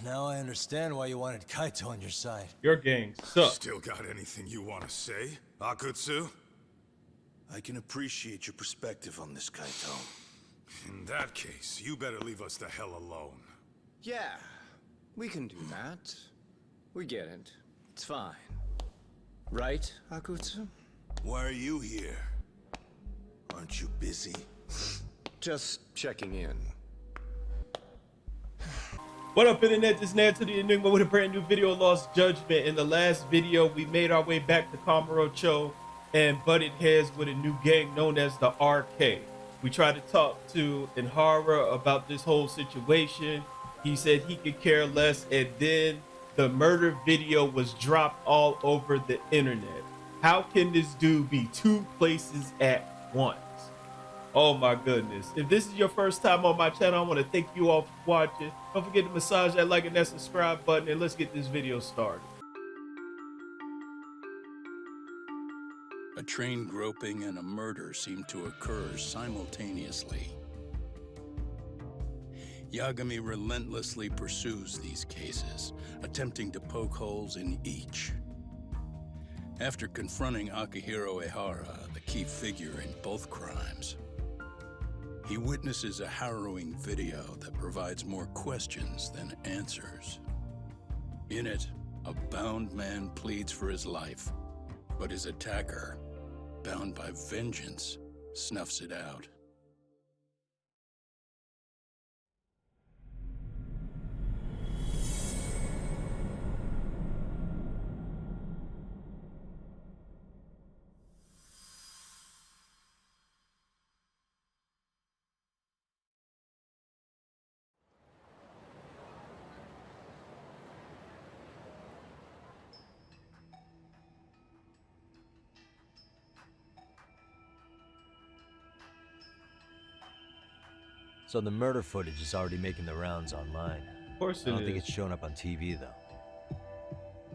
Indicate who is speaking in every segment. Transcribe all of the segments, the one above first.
Speaker 1: Now I understand why you wanted Kaito on your side.
Speaker 2: Your gang sucks.
Speaker 3: Still got anything you want to say, Akutsu?
Speaker 4: I can appreciate your perspective on this, Kaito.
Speaker 3: In that case, you better leave us the hell alone.
Speaker 5: Yeah, we can do that. We get it. It's fine. Right, Akutsu?
Speaker 4: Why are you here? Aren't you busy?
Speaker 5: Just checking in.
Speaker 2: What up, internet? This is Nanto the Enigma with a brand new video, Lost Judgment. In the last video, we made our way back to Kamurocho and butted heads with a new gang known as the RK. We tried to talk to Ihara about this whole situation. He said he could care less, and then the murder video was dropped all over the internet. How can this dude be two places at once? Oh my goodness. If this is your first time on my channel, I want to thank you all for watching. Don't forget to massage that like and that subscribe button, and let's get this video started.
Speaker 4: A train groping and a murder seem to occur simultaneously. Yagami relentlessly pursues these cases, attempting to poke holes in each. After confronting Akihiro Ihara, the key figure in both crimes, he witnesses a harrowing video that provides more questions than answers. In it, a bound man pleads for his life, but his attacker, bound by vengeance, snuffs it out.
Speaker 1: So the murder footage is already making the rounds online.
Speaker 2: Of course it
Speaker 1: I don't think
Speaker 2: is.
Speaker 1: it's showing up on TV, though.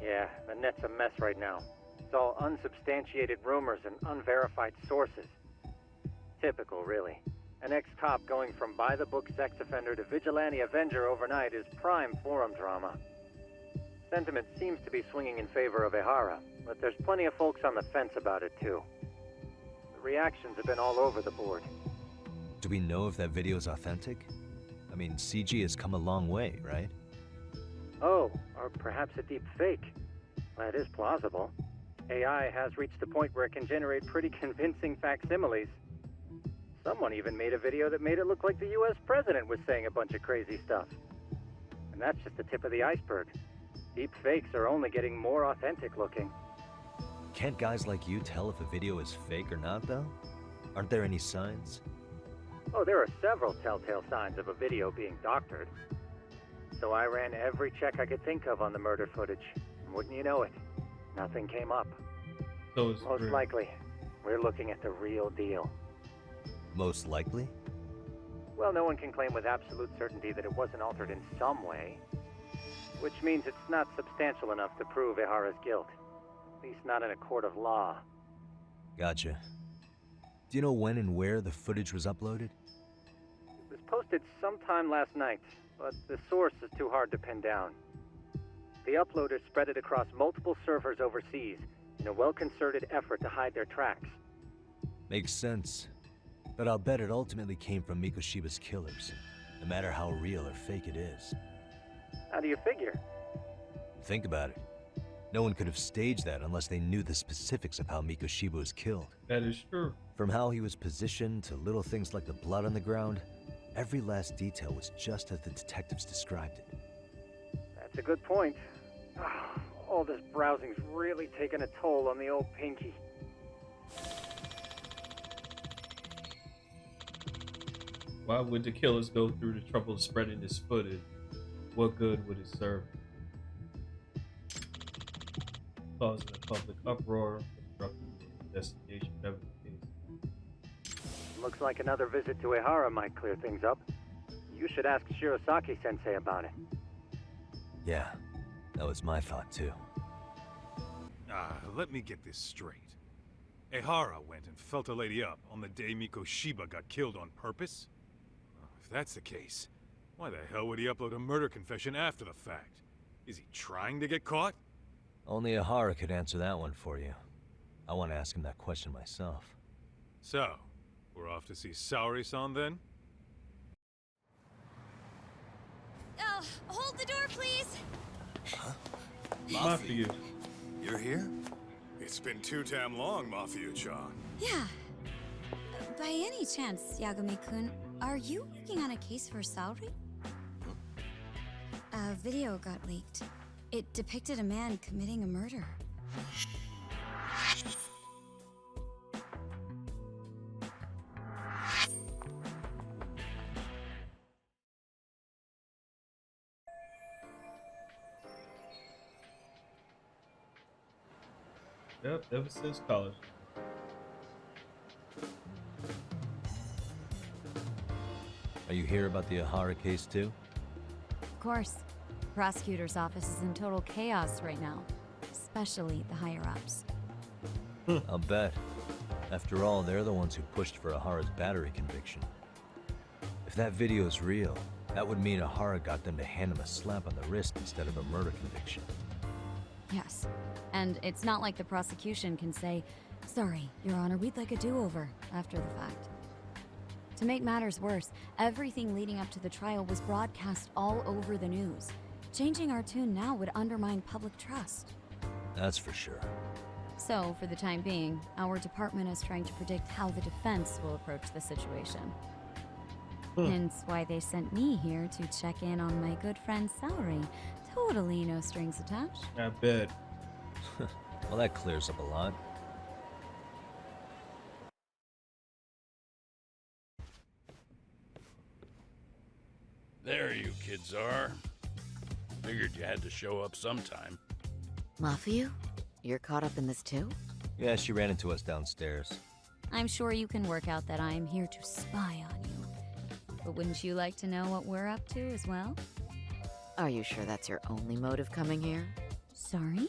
Speaker 6: Yeah, the net's a mess right now. It's all unsubstantiated rumors and unverified sources. Typical, really. An ex-cop going from by-the-book sex offender to vigilante avenger overnight is prime forum drama. Sentiment seems to be swinging in favor of Ihara, but there's plenty of folks on the fence about it, too. The reactions have been all over the board.
Speaker 1: Do we know if that video is authentic? I mean, CG has come a long way, right?
Speaker 6: Oh, or perhaps a deep fake. That is plausible. AI has reached the point where it can generate pretty convincing facsimiles. Someone even made a video that made it look like the US president was saying a bunch of crazy stuff. And that's just the tip of the iceberg. Deep fakes are only getting more authentic looking.
Speaker 1: Can't guys like you tell if a video is fake or not, though? Aren't there any signs?
Speaker 6: Oh, there are several telltale signs of a video being doctored. So I ran every check I could think of on the murder footage. And wouldn't you know it, nothing came up.
Speaker 2: So it's
Speaker 6: Most likely, we're looking at the real deal.
Speaker 1: Most likely?
Speaker 6: Well, no one can claim with absolute certainty that it wasn't altered in some way. Which means it's not substantial enough to prove Ihara's guilt. At least not in a court of law.
Speaker 1: Gotcha. Do you know when and where the footage was uploaded?
Speaker 6: It was posted sometime last night, but the source is too hard to pin down. The uploaders spread it across multiple servers overseas in a well-concerted effort to hide their tracks.
Speaker 1: Makes sense. But I'll bet it ultimately came from Mikoshiba's killers, no matter how real or fake it is.
Speaker 6: How do you figure?
Speaker 1: Think about it. No one could have staged that unless they knew the specifics of how Mikoshiba was killed.
Speaker 2: that is true.
Speaker 1: From how he was positioned to little things like the blood on the ground, every last detail was just as the detectives described it.
Speaker 6: That's a good point. All this browsing's really taken a toll on the old pinky.
Speaker 2: Why would the killers go through the trouble of spreading this footage? What good would it serve? Causing a public uproar, disrupting the investigation, whatever the case.
Speaker 6: Looks like another visit to Ihara might clear things up. You should ask Shirosaki-sensei about it.
Speaker 1: Yeah, that was my thought too.
Speaker 3: Let me get this straight. Ihara went and felt a lady up on the day Mikoshiba got killed on purpose? If that's the case, Why the hell would he upload a murder confession after the fact? Is he trying to get caught?
Speaker 1: Only Ahara could answer that one for you. I want to ask him that question myself.
Speaker 3: So, we're off to see Saori-san then?
Speaker 7: Oh, hold the door, please.
Speaker 2: Mafia.
Speaker 3: You're here? It's been too damn long, Mafia-chan.
Speaker 7: Yeah. By any chance, Yagami-kun, are you working on a case for Saori? A video got leaked. It depicted a man committing a murder.
Speaker 2: Yep, ever since college.
Speaker 1: Are you here about the Ahara case too?
Speaker 7: Of course. The prosecutor's office is in total chaos right now, especially the higher-ups.
Speaker 1: I'll bet. After all, they're the ones who pushed for Ahara's battery conviction. If that video is real, that would mean Ahara got them to hand him a slap on the wrist instead of a murder conviction.
Speaker 7: Yes. And it's not like the prosecution can say, "Sorry, Your Honor, we'd like a do-over," after the fact. To make matters worse, everything leading up to the trial was broadcast all over the news. Changing our tune now would undermine public trust.
Speaker 1: That's for sure.
Speaker 7: So, for the time being, our department is trying to predict how the defense will approach the situation. Hence why they sent me here to check in on my good friend Saori. Totally no strings attached.
Speaker 2: I bet.
Speaker 1: Well, that clears up a lot.
Speaker 4: There you kids are. Figured you had to show up sometime.
Speaker 8: Mafia? You're caught up in this too?
Speaker 1: Yeah, she ran into us downstairs.
Speaker 7: I'm sure you can work out that I'm here to spy on you. But wouldn't you like to know what we're up to as well?
Speaker 8: Are you sure that's your only motive coming here?
Speaker 7: Sorry?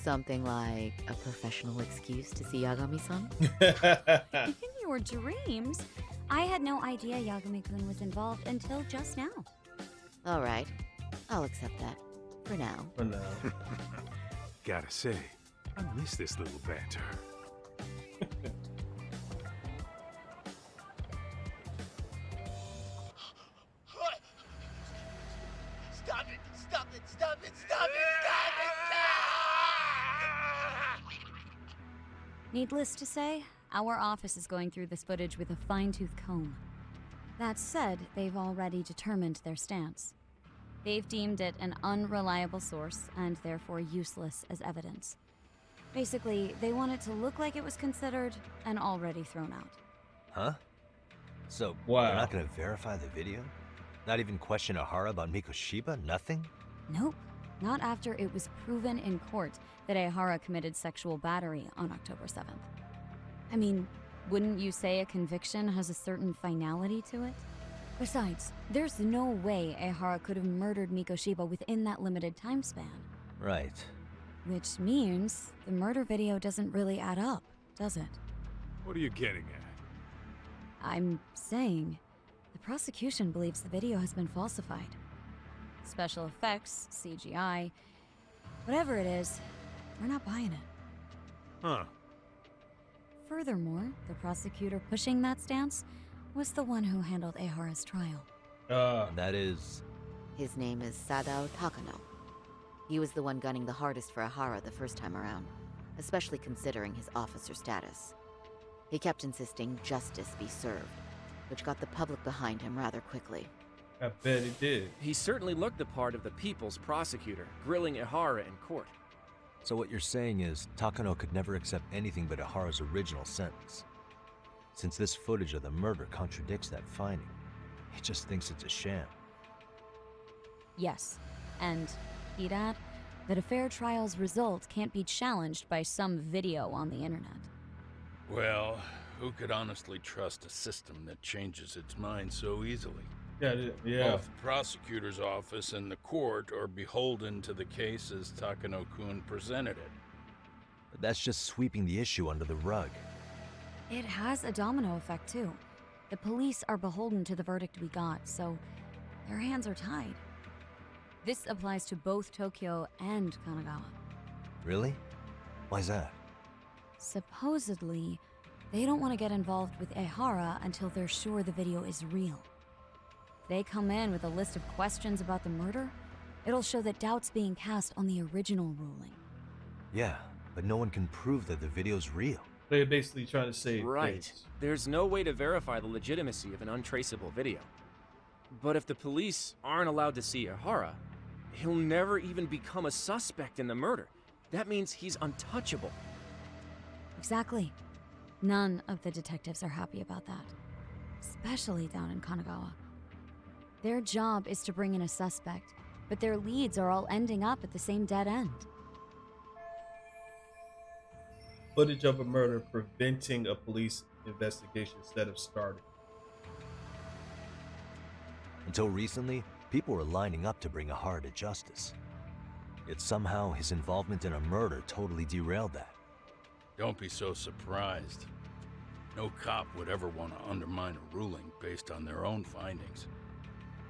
Speaker 8: Something like a professional excuse to see Yagami-san?
Speaker 7: In your dreams? I had no idea Yagami-kun was involved until just now.
Speaker 8: All right, I'll accept that. For now.
Speaker 2: For now.
Speaker 3: Gotta say, I miss this little banter.
Speaker 9: Stop it! Stop it! Stop it! Stop it!
Speaker 7: Needless to say, our office is going through this footage with a fine-tooth comb. That said, they've already determined their stance. They've deemed it an unreliable source and therefore useless as evidence. Basically, they want it to look like it was considered and already thrown out.
Speaker 1: Huh? So,
Speaker 2: Wow.
Speaker 1: they're not gonna verify the video? Not even question Ahara about Mikoshiba? Nothing?
Speaker 7: Nope. Not after it was proven in court that Ehara committed sexual battery on October 7th. I mean, wouldn't you say a conviction has a certain finality to it? Besides, there's no way Ehara could have murdered Mikoshiba within that limited time span.
Speaker 1: Right.
Speaker 7: Which means the murder video doesn't really add up, does it?
Speaker 3: What are you getting at?
Speaker 7: I'm saying the prosecution believes the video has been falsified. Special effects, CGI, whatever it is, we're not buying it.
Speaker 3: Huh.
Speaker 7: Furthermore, the prosecutor pushing that stance was the one who handled Ehara's trial.
Speaker 1: And that is...
Speaker 8: His name is Sadao Takano. He was the one gunning the hardest for Ahara the first time around, especially considering his officer status. He kept insisting justice be served, which got the public behind him rather quickly.
Speaker 2: I bet it did.
Speaker 10: He certainly looked the part of the people's prosecutor, grilling Ehara in court.
Speaker 1: So what you're saying is, Takano could never accept anything but Ahara's original sentence. Since this footage of the murder contradicts that finding, he just thinks it's a sham.
Speaker 7: Yes, and he'd add that a fair trial's result can't be challenged by some video on the internet.
Speaker 4: Well, who could honestly trust a system that changes its mind so easily?
Speaker 2: Yeah.
Speaker 4: Both the prosecutor's office and the court are beholden to the case as Takano-kun presented it.
Speaker 1: But that's just sweeping the issue under the rug.
Speaker 7: It has a domino effect, too. The police are beholden to the verdict we got, so their hands are tied. This applies to both Tokyo and Kanagawa.
Speaker 1: Really? Why's that?
Speaker 7: Supposedly, they don't want to get involved with Ehara until they're sure the video is real. If they come in with a list of questions about the murder, it'll show that doubt's being cast on the original ruling.
Speaker 1: Yeah, but no one can prove that the video's real.
Speaker 2: They're basically trying to say
Speaker 10: Right. There's no way to verify the legitimacy of an untraceable video. But if the police aren't allowed to see Ehara, he'll never even become a suspect in the murder. That means he's untouchable.
Speaker 7: Exactly. None of the detectives are happy about that. Especially down in Kanagawa. Their job is to bring in a suspect, but their leads are all ending up at the same dead end.
Speaker 2: footage of a murder preventing a police investigation instead of starting.
Speaker 1: Until recently, people were lining up to bring Ehara to justice. Yet somehow his involvement in a murder totally derailed that.
Speaker 4: Don't be so surprised. No cop would ever want to undermine a ruling based on their own findings.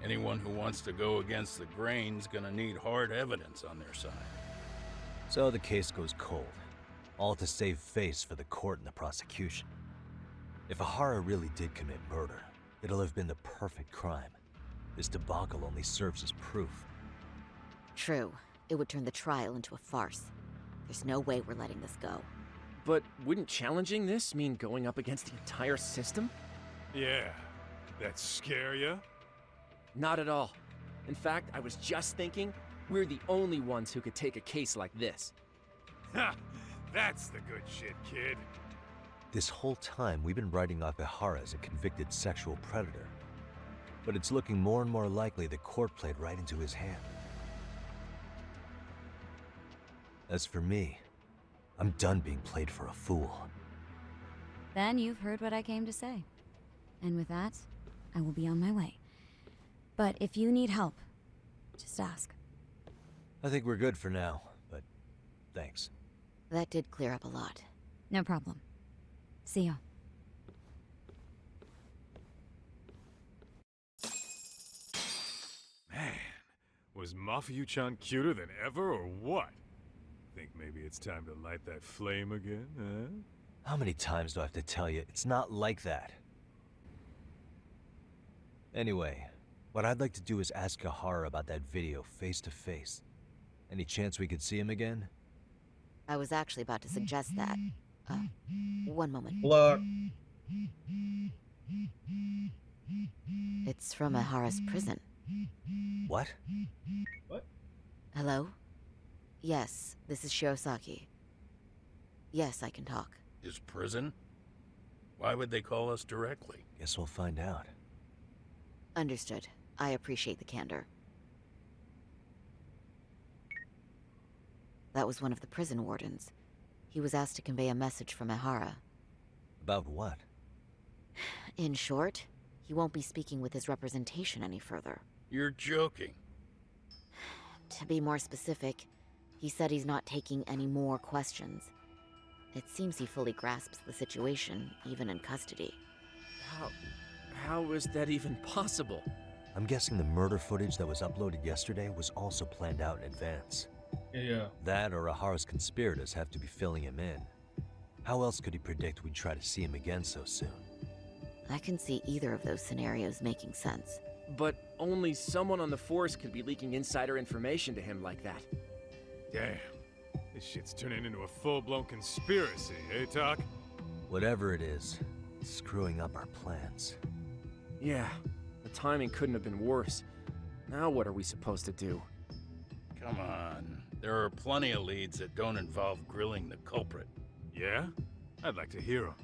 Speaker 4: Anyone who wants to go against the grain's gonna need hard evidence on their side.
Speaker 1: So the case goes cold, all to save face for the court and the prosecution. If Ehara really did commit murder, it'll have been the perfect crime. This debacle only serves as proof.
Speaker 8: True. It would turn the trial into a farce. There's no way we're letting this go.
Speaker 10: But wouldn't challenging this mean going up against the entire system?
Speaker 3: Yeah. That scare ya?
Speaker 10: Not at all. In fact, I was just thinking, we're the only ones who could take a case like this.
Speaker 3: Ha! That's the good shit, kid.
Speaker 1: This whole time, we've been writing off Ehara as a convicted sexual predator. But it's looking more and more likely the court played right into his hand. As for me, I'm done being played for a fool.
Speaker 7: Then you've heard what I came to say. And with that, I will be on my way. But if you need help, just ask.
Speaker 1: I think we're good for now, but thanks.
Speaker 8: That did clear up a lot.
Speaker 7: No problem. See ya.
Speaker 3: Man, was Mafuyu-chan cuter than ever or what? Think maybe it's time to light that flame again, huh?
Speaker 1: How many times do I have to tell you, it's not like that? Anyway, what I'd like to do is ask Ehara about that video face to face. Any chance we could see him again?
Speaker 8: I was actually about to suggest that. One moment.
Speaker 2: Block.
Speaker 8: It's from Ehara's prison.
Speaker 1: What?
Speaker 2: What?
Speaker 8: Hello? Yes, this is Shirosaki. Yes, I can talk.
Speaker 4: His prison? Why would they call us directly?
Speaker 1: Guess we'll find out.
Speaker 8: Understood. I appreciate the candor. That was one of the prison wardens. He was asked to convey a message from Ehara.
Speaker 1: About what?
Speaker 8: In short, he won't be speaking with his representation any further.
Speaker 4: You're joking.
Speaker 8: To be more specific, he said he's not taking any more questions. It seems he fully grasps the situation, even in custody.
Speaker 10: How is that even possible?
Speaker 1: I'm guessing the murder footage that was uploaded yesterday was also planned out in advance.
Speaker 2: Yeah.
Speaker 1: That or Ahara's conspirators have to be filling him in. How else could he predict we'd try to see him again so soon?
Speaker 8: I can see either of those scenarios making sense.
Speaker 10: But only someone on the force could be leaking insider information to him like that.
Speaker 3: Damn. This shit's turning into a full-blown conspiracy, eh, Tak?
Speaker 1: Whatever it is, it's screwing up our plans.
Speaker 10: Yeah, the timing couldn't have been worse. Now what are we supposed to do?
Speaker 4: Come on. There are plenty of leads that don't involve grilling the culprit.
Speaker 3: Yeah? I'd like to hear 'em.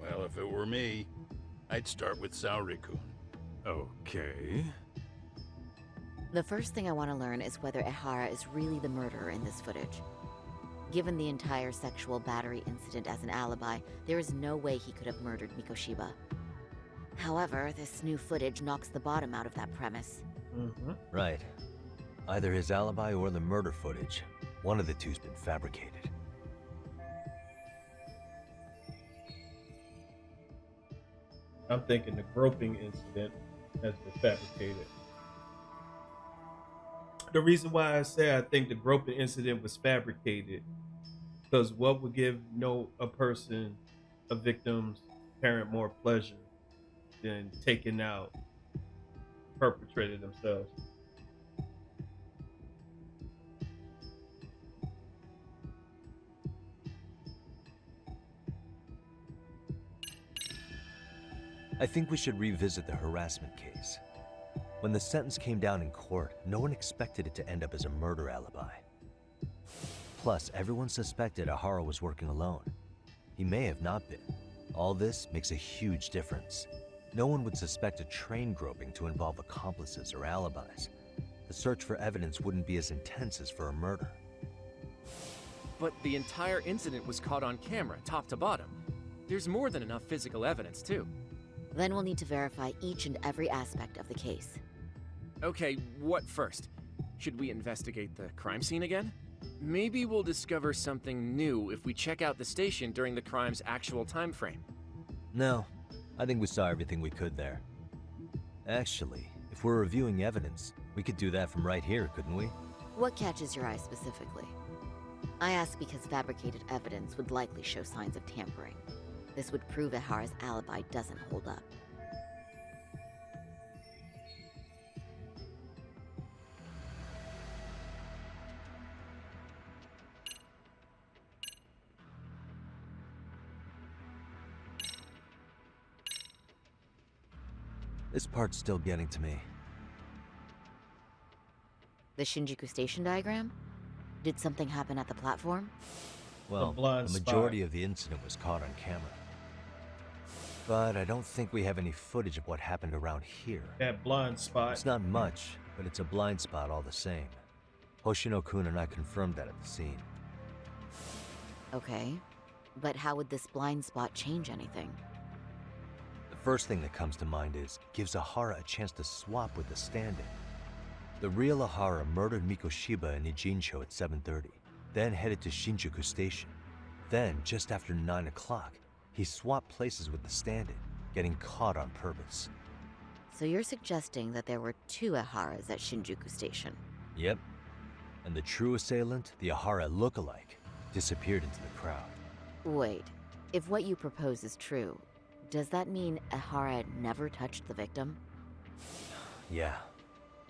Speaker 4: Well, if it were me, I'd start with Saori-kun.
Speaker 3: Okay.
Speaker 8: The first thing I want to learn is whether Ehara is really the murderer in this footage. Given the entire sexual battery incident as an alibi, there is no way he could have murdered Mikoshiba. However, this new footage knocks the bottom out of that premise.
Speaker 2: Mm-hmm.
Speaker 1: Right. Either his alibi or the murder footage. One of the two's been fabricated.
Speaker 2: I'm thinking the groping incident has been fabricated. The reason why I say I think the groping incident was fabricated, because what would give a victim's parent more pleasure than taking out perpetrator themselves?
Speaker 1: I think we should revisit the harassment case. When the sentence came down in court, no one expected it to end up as a murder alibi. Plus, everyone suspected Ahara was working alone. He may have not been. All this makes a huge difference. No one would suspect a train groping to involve accomplices or alibis. The search for evidence wouldn't be as intense as for a murder.
Speaker 10: But the entire incident was caught on camera, top to bottom. There's more than enough physical evidence, too.
Speaker 8: Then we'll need to verify each and every aspect of the case.
Speaker 10: Okay, what first? Should we investigate the crime scene again? Maybe we'll discover something new if we check out the station during the crime's actual time frame.
Speaker 1: No, I think we saw everything we could there. Actually, if we're reviewing evidence, we could do that from right here, couldn't we?
Speaker 8: What catches your eye specifically? I ask because fabricated evidence would likely show signs of tampering. This would prove Ahara's alibi doesn't hold up.
Speaker 1: This part's still getting to me.
Speaker 8: The Shinjuku station diagram? Did something happen at the platform?
Speaker 1: Well,
Speaker 2: blind
Speaker 1: the majority of the incident was caught on camera. But I don't think we have any footage of what happened around here.
Speaker 2: That blind spot.
Speaker 1: It's not much, but it's a blind spot all the same. Hoshino-kun and I confirmed that at the scene.
Speaker 8: Okay, but how would this blind spot change anything?
Speaker 1: The first thing that comes to mind is, gives Ahara a chance to swap with the stand-in. The real Ahara murdered Mikoshiba in Ijincho at 7:30, then headed to Shinjuku Station. Then, just after 9 o'clock, he swapped places with the stand-in, getting caught on purpose.
Speaker 8: So you're suggesting that there were two Aharas at Shinjuku Station?
Speaker 1: Yep. And the true assailant, the Ahara look-alike, disappeared into the crowd.
Speaker 8: Wait, if what you propose is true, does that mean Ahara never touched the victim?
Speaker 1: Yeah.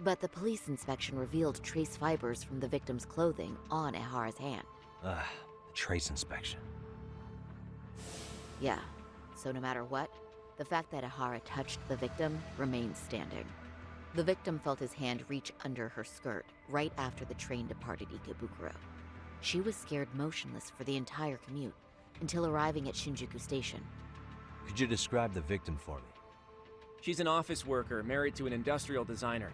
Speaker 8: But the police inspection revealed trace fibers from the victim's clothing on Ahara's hand.
Speaker 1: The trace inspection.
Speaker 8: Yeah, so no matter what, the fact that Ahara touched the victim remains standing. The victim felt his hand reach under her skirt right after the train departed Ikebukuro. She was scared motionless for the entire commute until arriving at Shinjuku Station.
Speaker 1: Could you describe the victim for me?
Speaker 10: She's an office worker married to an industrial designer.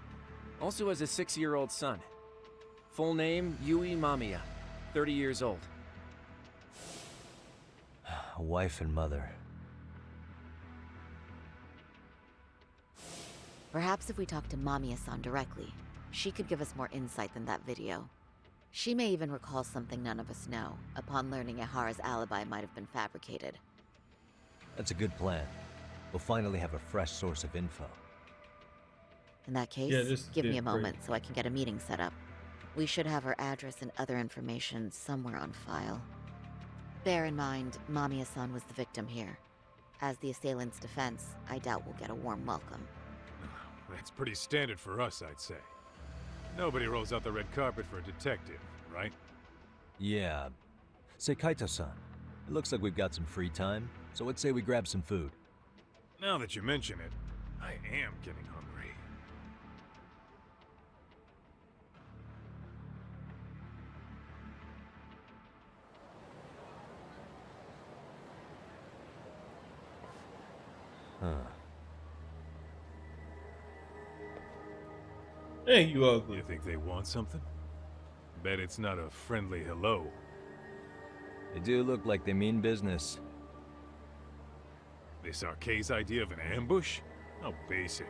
Speaker 10: Also has a 6-year-old son. Full name, Yui Mamiya, 30 years old.
Speaker 1: A wife and mother.
Speaker 8: Perhaps if we talk to Mamiya-san directly, she could give us more insight than that video. She may even recall something none of us know, upon learning Ahara's alibi might have been fabricated.
Speaker 1: That's a good plan. We'll finally have a fresh source of info.
Speaker 8: In that case, give me a moment so I can get a meeting set up. We should have her address and other information somewhere on file. Bear in mind, Mamiya-san was the victim here. As the assailant's defense, I doubt we'll get a warm welcome.
Speaker 3: That's pretty standard for us, I'd say. Nobody rolls out the red carpet for a detective, right?
Speaker 1: Yeah. Say, Kaito-san, it looks like we've got some free time, so let's say we grab some food.
Speaker 3: Now that you mention it, I am getting hungry.
Speaker 1: Huh.
Speaker 2: Hey, you ugly.
Speaker 3: You think they want something? Bet it's not a friendly hello.
Speaker 1: They do look like they mean business.
Speaker 3: This Arcade's idea of an ambush? How basic.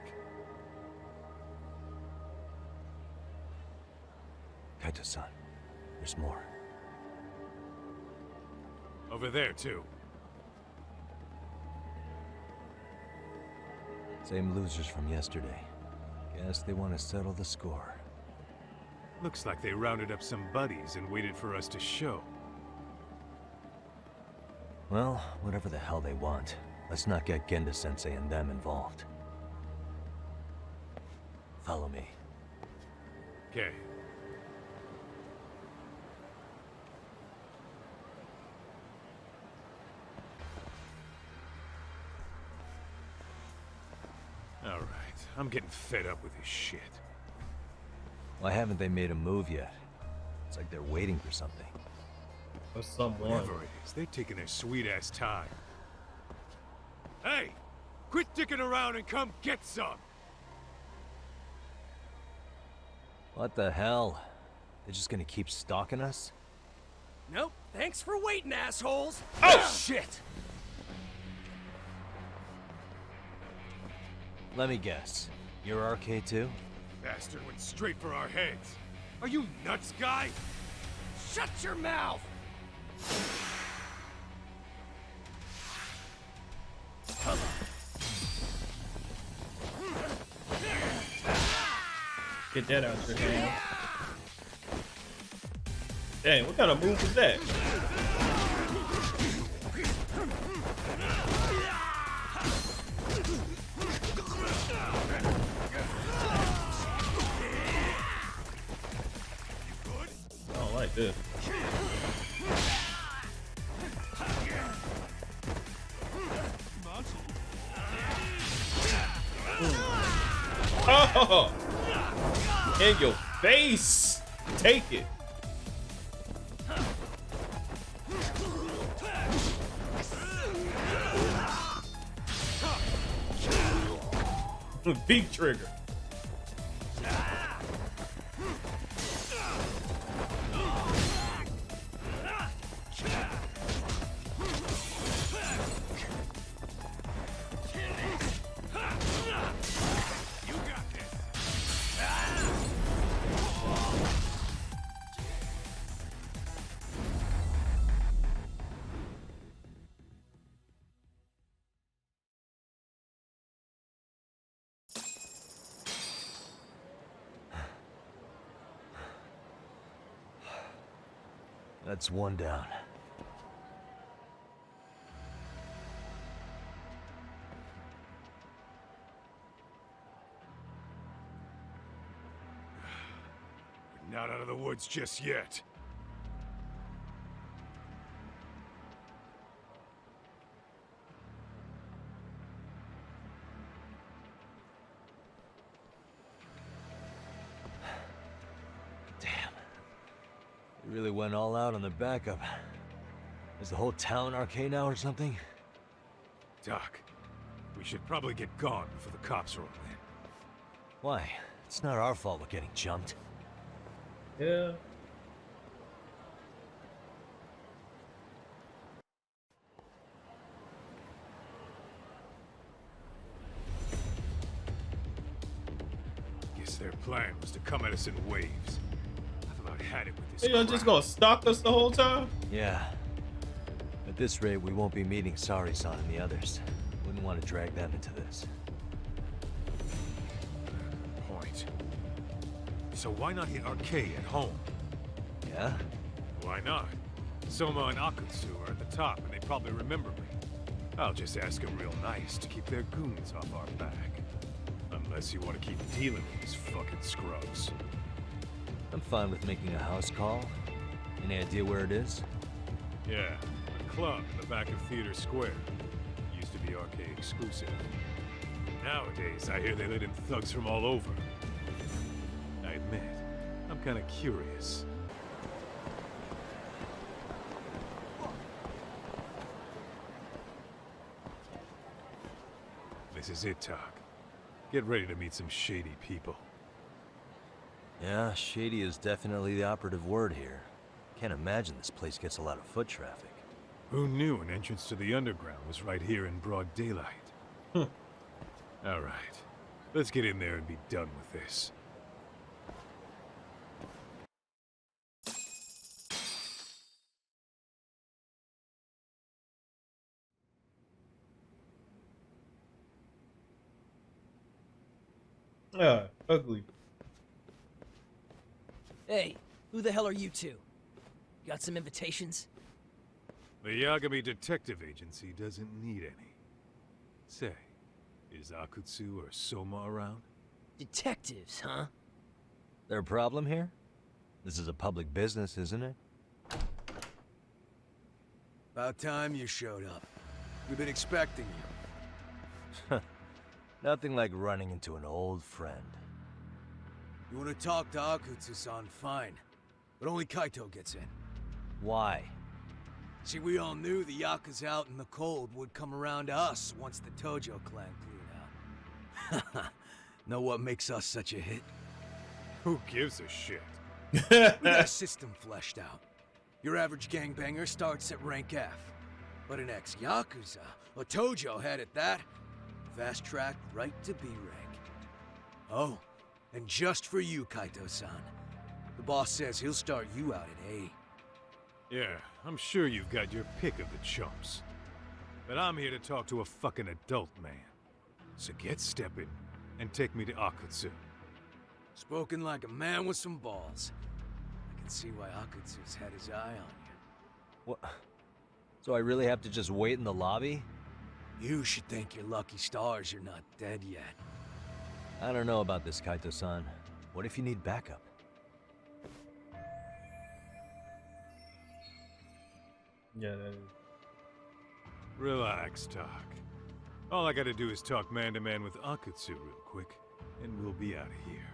Speaker 1: Kaito-san, there's more.
Speaker 3: Over there, too.
Speaker 1: Same losers from yesterday. Guess they want to settle the score.
Speaker 3: Looks like they rounded up some buddies and waited for us to show.
Speaker 1: Well, whatever the hell they want, let's not get Genda-sensei and them involved. Follow me.
Speaker 3: Okay. All right, I'm getting fed up with this shit.
Speaker 1: Why haven't they made a move yet? It's like they're waiting for something.
Speaker 2: Or someone.
Speaker 3: Whatever it is, they're taking their sweet-ass time. Hey! Quit dicking around and come get some!
Speaker 1: What the hell? They're just gonna keep stalking us?
Speaker 10: Nope. Thanks for waiting, assholes.
Speaker 2: Oh
Speaker 10: Shit!
Speaker 1: Let me guess. You're RK too?
Speaker 3: Bastard went straight for our heads. Are you nuts, guy?
Speaker 10: Shut your mouth!
Speaker 2: Get that out your hand. Dang, what kind of move was that? I don't like this. Oh! In your face! Take it! Big trigger.
Speaker 1: That's one down.
Speaker 3: We're not out of the woods just yet.
Speaker 1: You really went all out on the backup. Is the whole town RK now or something?
Speaker 3: Doc, we should probably get gone before the cops roll in.
Speaker 1: Why? It's not our fault we're getting jumped.
Speaker 2: Yeah.
Speaker 3: Guess their plan was to come at us in waves. I've about had it with this.
Speaker 2: You're just gonna stalk us the whole time?
Speaker 1: Yeah. At this rate, we won't be meeting Saori-san and the others. Wouldn't want to drag them into this.
Speaker 3: Point. So why not hit RK at home?
Speaker 1: Yeah?
Speaker 3: Why not? Soma and Akutsu are at the top, and they probably remember me. I'll just ask them real nice to keep their goons off our back. Unless you want to keep dealing with these fucking scrubs.
Speaker 1: I'm fine with making a house call. Any idea where it is?
Speaker 3: Yeah, a club in the back of Theater Square. Used to be RK exclusive. Nowadays, I hear they let in thugs from all over. I admit, I'm kind of curious. This is it, Talk. Get ready to meet some shady people.
Speaker 1: Yeah, shady is definitely the operative word here. Can't imagine this place gets a lot of foot traffic.
Speaker 3: Who knew an entrance to the underground was right here in broad daylight? All right, let's get in there and be done with this.
Speaker 2: Yeah, ugly.
Speaker 11: Hey, who the hell are you two? Got some invitations?
Speaker 3: The Yagami Detective Agency doesn't need any. Say, is Akutsu or Soma around?
Speaker 11: Detectives, huh?
Speaker 1: There a problem here? This is a public business, isn't it?
Speaker 12: About time you showed up. We've been expecting you.
Speaker 1: Nothing like running into an old friend.
Speaker 12: You want to talk to Akutsu-san, fine. But only Kaito gets in.
Speaker 1: Why?
Speaker 12: See, we all knew the Yakuza out in the cold would come around to us once the Tojo clan cleared out. Know what makes us such a hit?
Speaker 3: Who gives a shit?
Speaker 12: We got a system fleshed out. Your average gangbanger starts at rank F. But an ex-Yakuza, a Tojo head at that, fast track right to B rank. Oh, and just for you, Kaito-san. The boss says he'll start you out at A.
Speaker 3: Yeah, I'm sure you've got your pick of the chumps. But I'm here to talk to a fucking adult man. So get stepping and take me to Akutsu.
Speaker 12: Spoken like a man with some balls. I can see why Akutsu's had his eye on you.
Speaker 1: What? So I really have to just wait in the lobby?
Speaker 12: You should thank your lucky stars you're not dead yet.
Speaker 1: I don't know about this, Kaito-san. What if you need backup?
Speaker 2: Yeah, that is.
Speaker 3: Relax, Tak. All I gotta do is talk man-to-man with Akutsu real quick, and we'll be out of here.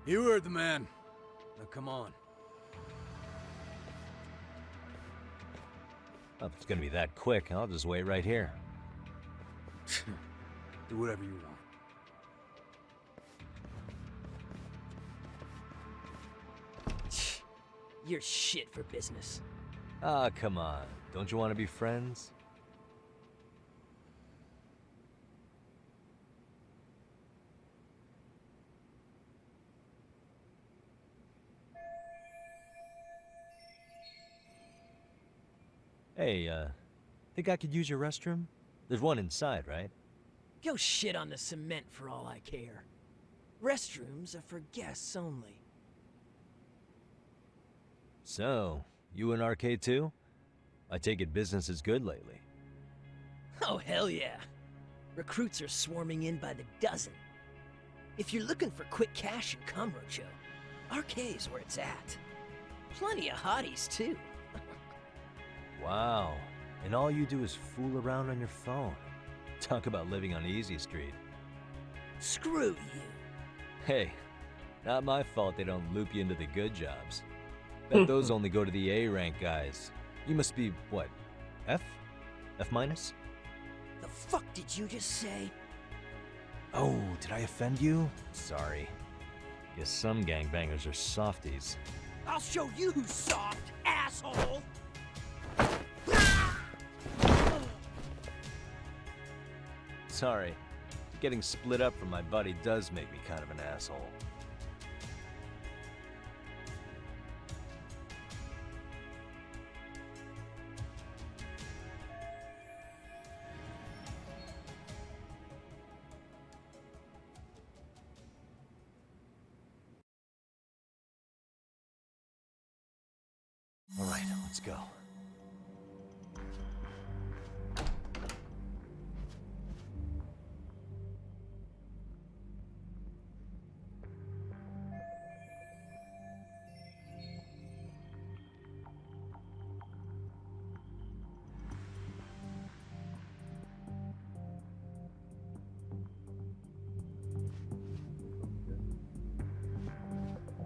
Speaker 12: You heard the man. Now come on.
Speaker 1: Well, if it's gonna be that quick, I'll just wait right here.
Speaker 12: Do whatever you want.
Speaker 11: You're shit for business.
Speaker 1: Ah, come on. Don't you want to be friends? Hey, think I could use your restroom? There's one inside, right?
Speaker 11: Go shit on the cement for all I care. Restrooms are for guests only.
Speaker 1: So, you in arcade too? I take it business is good lately.
Speaker 11: Oh, hell yeah. Recruits are swarming in by the dozen. If you're looking for quick cash in Kamurocho, arcade's where it's at. Plenty of hotties, too.
Speaker 1: Wow. And all you do is fool around on your phone. Talk about living on Easy Street.
Speaker 11: Screw you.
Speaker 1: Hey, not my fault they don't loop you into the good jobs. Bet those only go to the A-rank guys. You must be, what, F? F minus?
Speaker 11: The fuck did you just say?
Speaker 1: Oh, did I offend you? Sorry. Guess some gangbangers are softies.
Speaker 11: I'll show you who's soft, asshole!
Speaker 1: Sorry. Getting split up from my buddy does make me kind of an asshole. All right, let's go.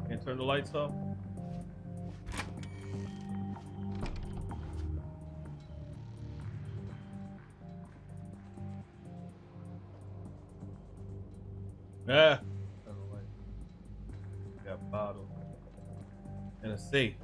Speaker 2: Can't turn the lights off. Ah, turn the light. Got bottle and a safe.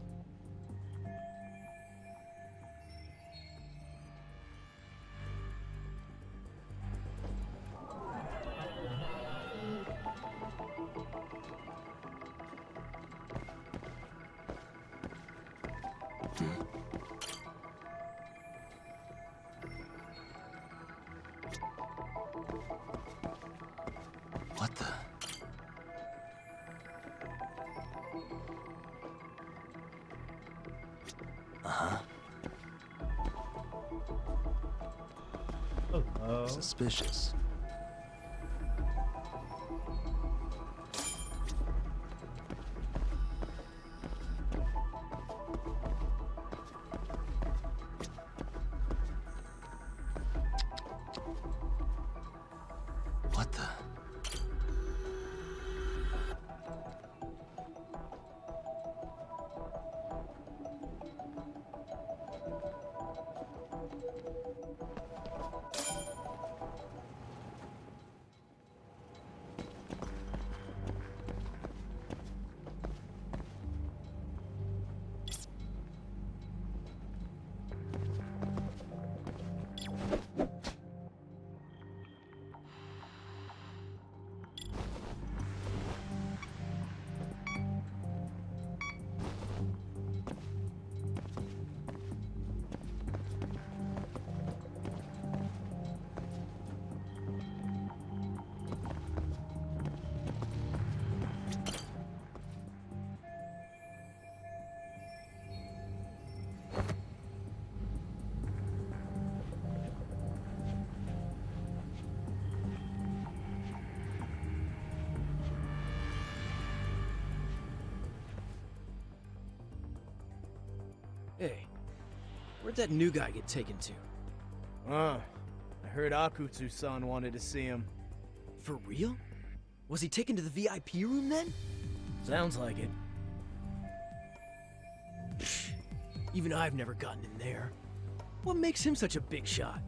Speaker 1: What the?
Speaker 13: suspicious. What the?
Speaker 11: Hey, where'd that new guy get taken to?
Speaker 14: I heard Akutsu-san wanted to see him.
Speaker 11: For real? Was he taken to the VIP room then?
Speaker 14: Sounds like it.
Speaker 11: Even I've never gotten in there. What makes him such a big shot?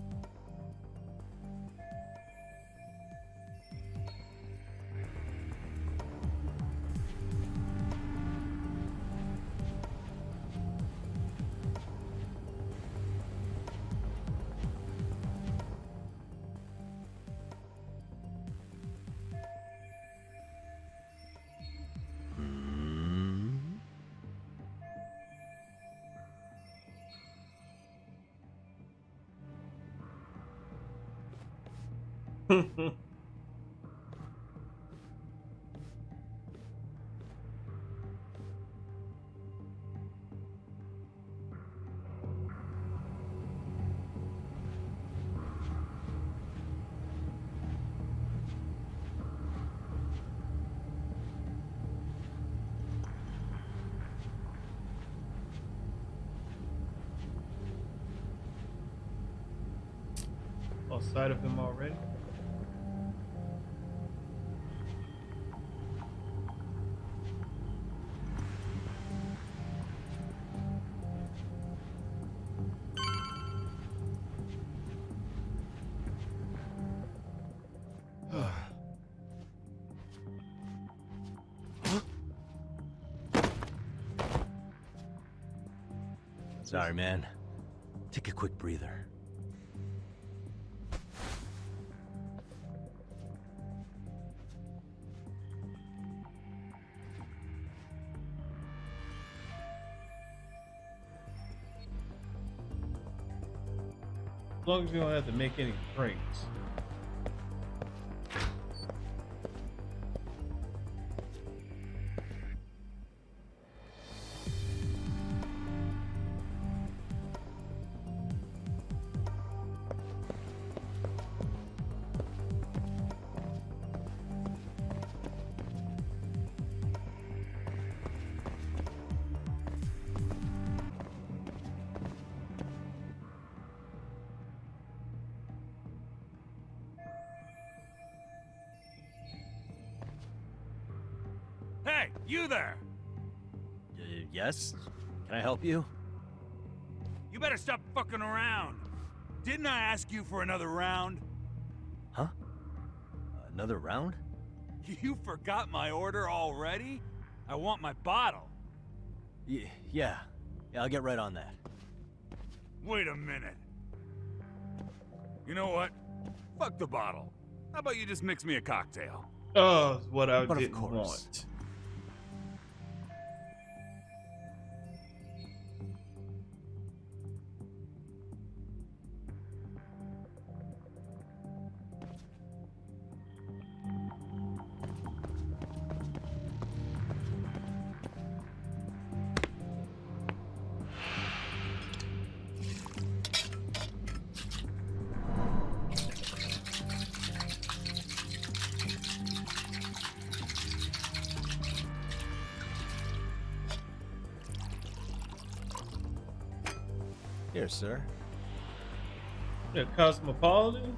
Speaker 2: Lost sight of him already.
Speaker 1: Sorry, man. Take a quick breather.
Speaker 2: As long as you don't have to make any drinks.
Speaker 3: Hey, you there!
Speaker 1: Yes? Can I help you?
Speaker 3: You better stop fucking around. Didn't I ask you for another round?
Speaker 1: Huh? Another round?
Speaker 3: You forgot my order already? I want my bottle.
Speaker 1: Yeah, I'll get right on that.
Speaker 3: Wait a minute. You know what? Fuck the bottle. How about you just mix me a cocktail?
Speaker 2: Oh, what I
Speaker 1: But
Speaker 2: didn't
Speaker 1: of course.
Speaker 2: want.
Speaker 1: Here, sir.
Speaker 2: Yeah, Cosmopolitan.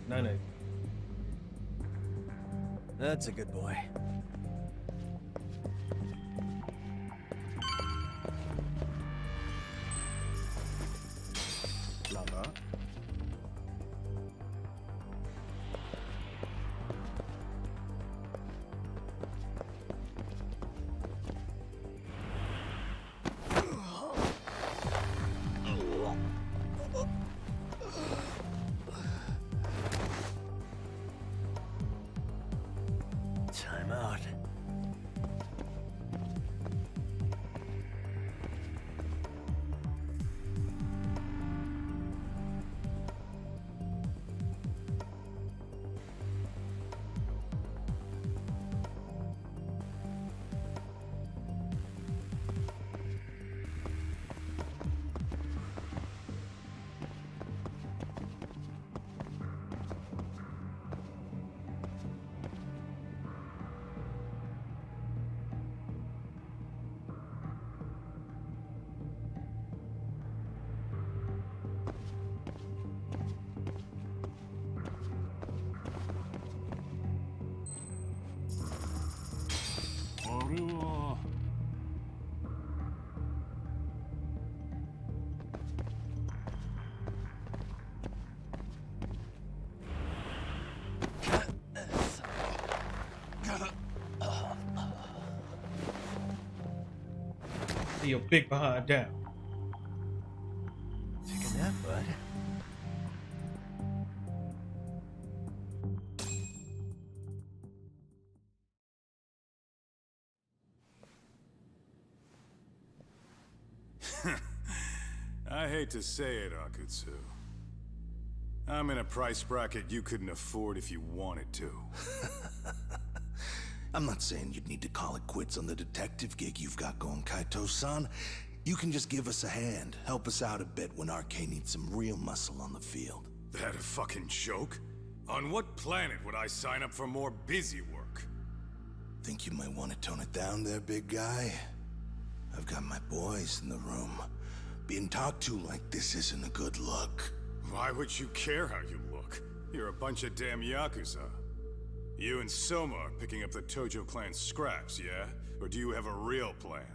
Speaker 2: Nice.
Speaker 1: That's a good boy.
Speaker 13: Lava.
Speaker 1: Time out.
Speaker 2: Hey, your big behind down.
Speaker 1: Take a nap, bud.
Speaker 3: I hate to say it, Akutsu. I'm in a price bracket you couldn't afford if you wanted to.
Speaker 13: I'm not saying you'd need to call it quits on the detective gig you've got going, Kaito-san. You can just give us a hand, help us out a bit when RK needs some real muscle on the field.
Speaker 3: That a fucking joke? On what planet would I sign up for more busy work?
Speaker 13: Think you might want to tone it down there, big guy? I've got my boys in the room. Being talked to like this isn't a good look.
Speaker 3: Why would you care how you look? You're a bunch of damn Yakuza. You and Soma are picking up the Tojo clan's scraps, yeah? Or do you have a real plan?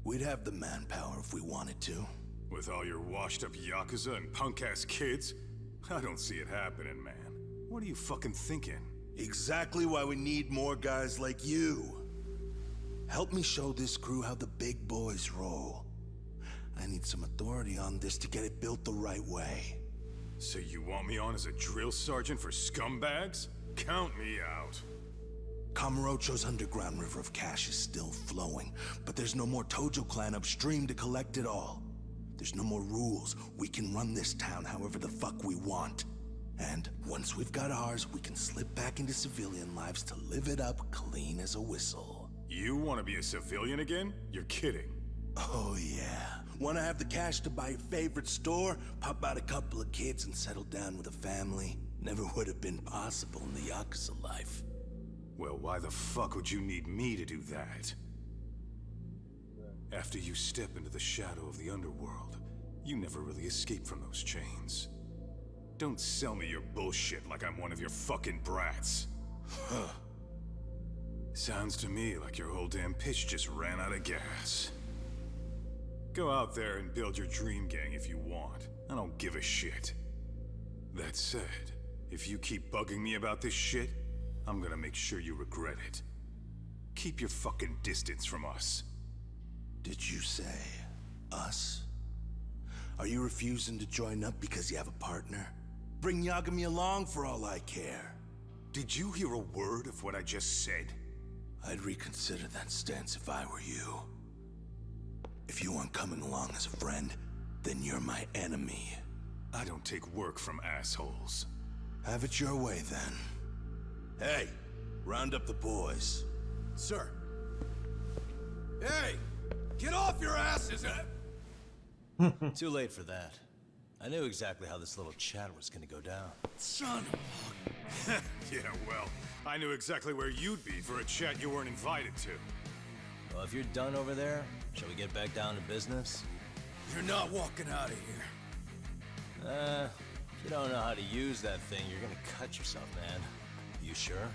Speaker 13: We'd have the manpower if we wanted to.
Speaker 3: With all your washed-up Yakuza and punk-ass kids? I don't see it happening, man. What are you fucking thinking?
Speaker 13: Exactly why we need more guys like you. Help me show this crew how the big boys roll. I need some authority on this to get it built the right way.
Speaker 3: So you want me on as a drill sergeant for scumbags? Count me out.
Speaker 13: Kamurocho's underground river of cash is still flowing, but there's no more Tojo clan upstream to collect it all. There's no more rules. We can run this town however the fuck we want. And once we've got ours, we can slip back into civilian lives to live it up clean as a whistle.
Speaker 3: You want to be a civilian again? You're kidding.
Speaker 13: Oh yeah. Want to have the cash to buy your favorite store, pop out a couple of kids and settle down with a family? Never would have been possible in the Yakuza life.
Speaker 3: Well, why the fuck would you need me to do that? After you step into the shadow of the underworld, you never really escape from those chains. Don't sell me your bullshit like I'm one of your fucking brats.
Speaker 13: Huh.
Speaker 3: Sounds to me like your whole damn pitch just ran out of gas. Go out there and build your dream gang if you want. I don't give a shit. That said, if you keep bugging me about this shit, I'm gonna make sure you regret it. Keep your fucking distance from us.
Speaker 13: Did you say us? Are you refusing to join up because you have a partner? Bring Yagami along for all I care.
Speaker 3: Did you hear a word of what I just said?
Speaker 13: I'd reconsider that stance if I were you. If you aren't coming along as a friend, then you're my enemy.
Speaker 3: I don't take work from assholes.
Speaker 13: Have it your way, then. Hey, round up the boys.
Speaker 12: Sir. Hey! Get off your asses!
Speaker 1: Too late for that. I knew exactly how this little chat was gonna go down.
Speaker 12: Son of
Speaker 3: Yeah, well, I knew exactly where you'd be for a chat you weren't invited to.
Speaker 1: Well, if you're done over there, shall we get back down to business?
Speaker 12: You're not walking out of here.
Speaker 1: If you don't know how to use that thing, you're gonna cut yourself, man. You sure?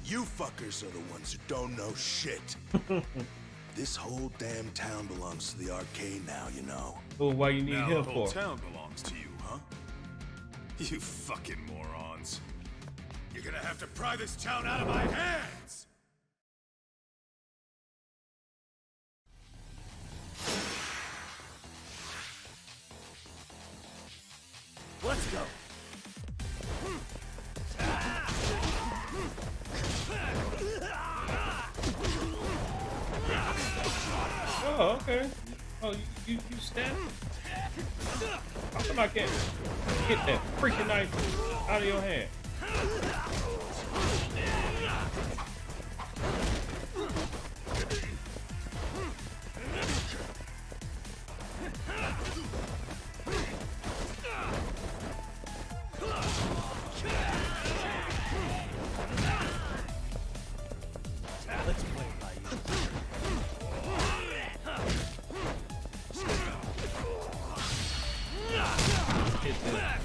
Speaker 13: You fuckers are the ones who don't know shit. This whole damn town belongs to the arcade now, you know.
Speaker 2: Oh, why you need
Speaker 3: now
Speaker 2: him
Speaker 3: the whole
Speaker 2: for?
Speaker 3: town belongs to you, huh? You fucking morons. You're gonna have to pry this town out of my hands!
Speaker 11: Let's go.
Speaker 2: Oh, okay. Oh, you stand? How come I can't get that freaking knife out of your hand?
Speaker 11: Let's play it by
Speaker 2: Hit that.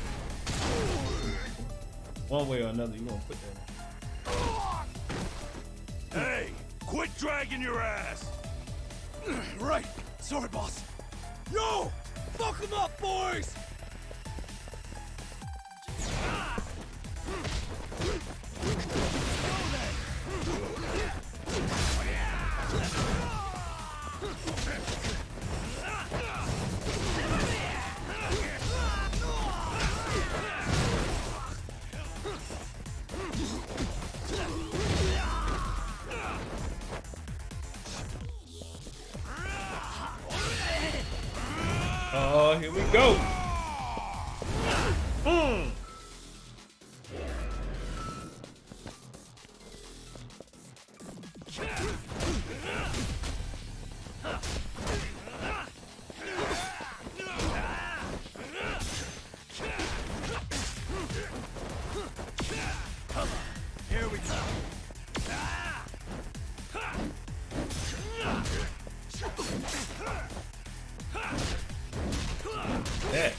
Speaker 2: One way or another, you gonna put that in.
Speaker 3: Hey! Quit dragging your ass!
Speaker 12: Right! Sorry, boss. No! Fuck them up, boys!
Speaker 2: Oh, here we go.
Speaker 12: Here we go.
Speaker 2: Yeah.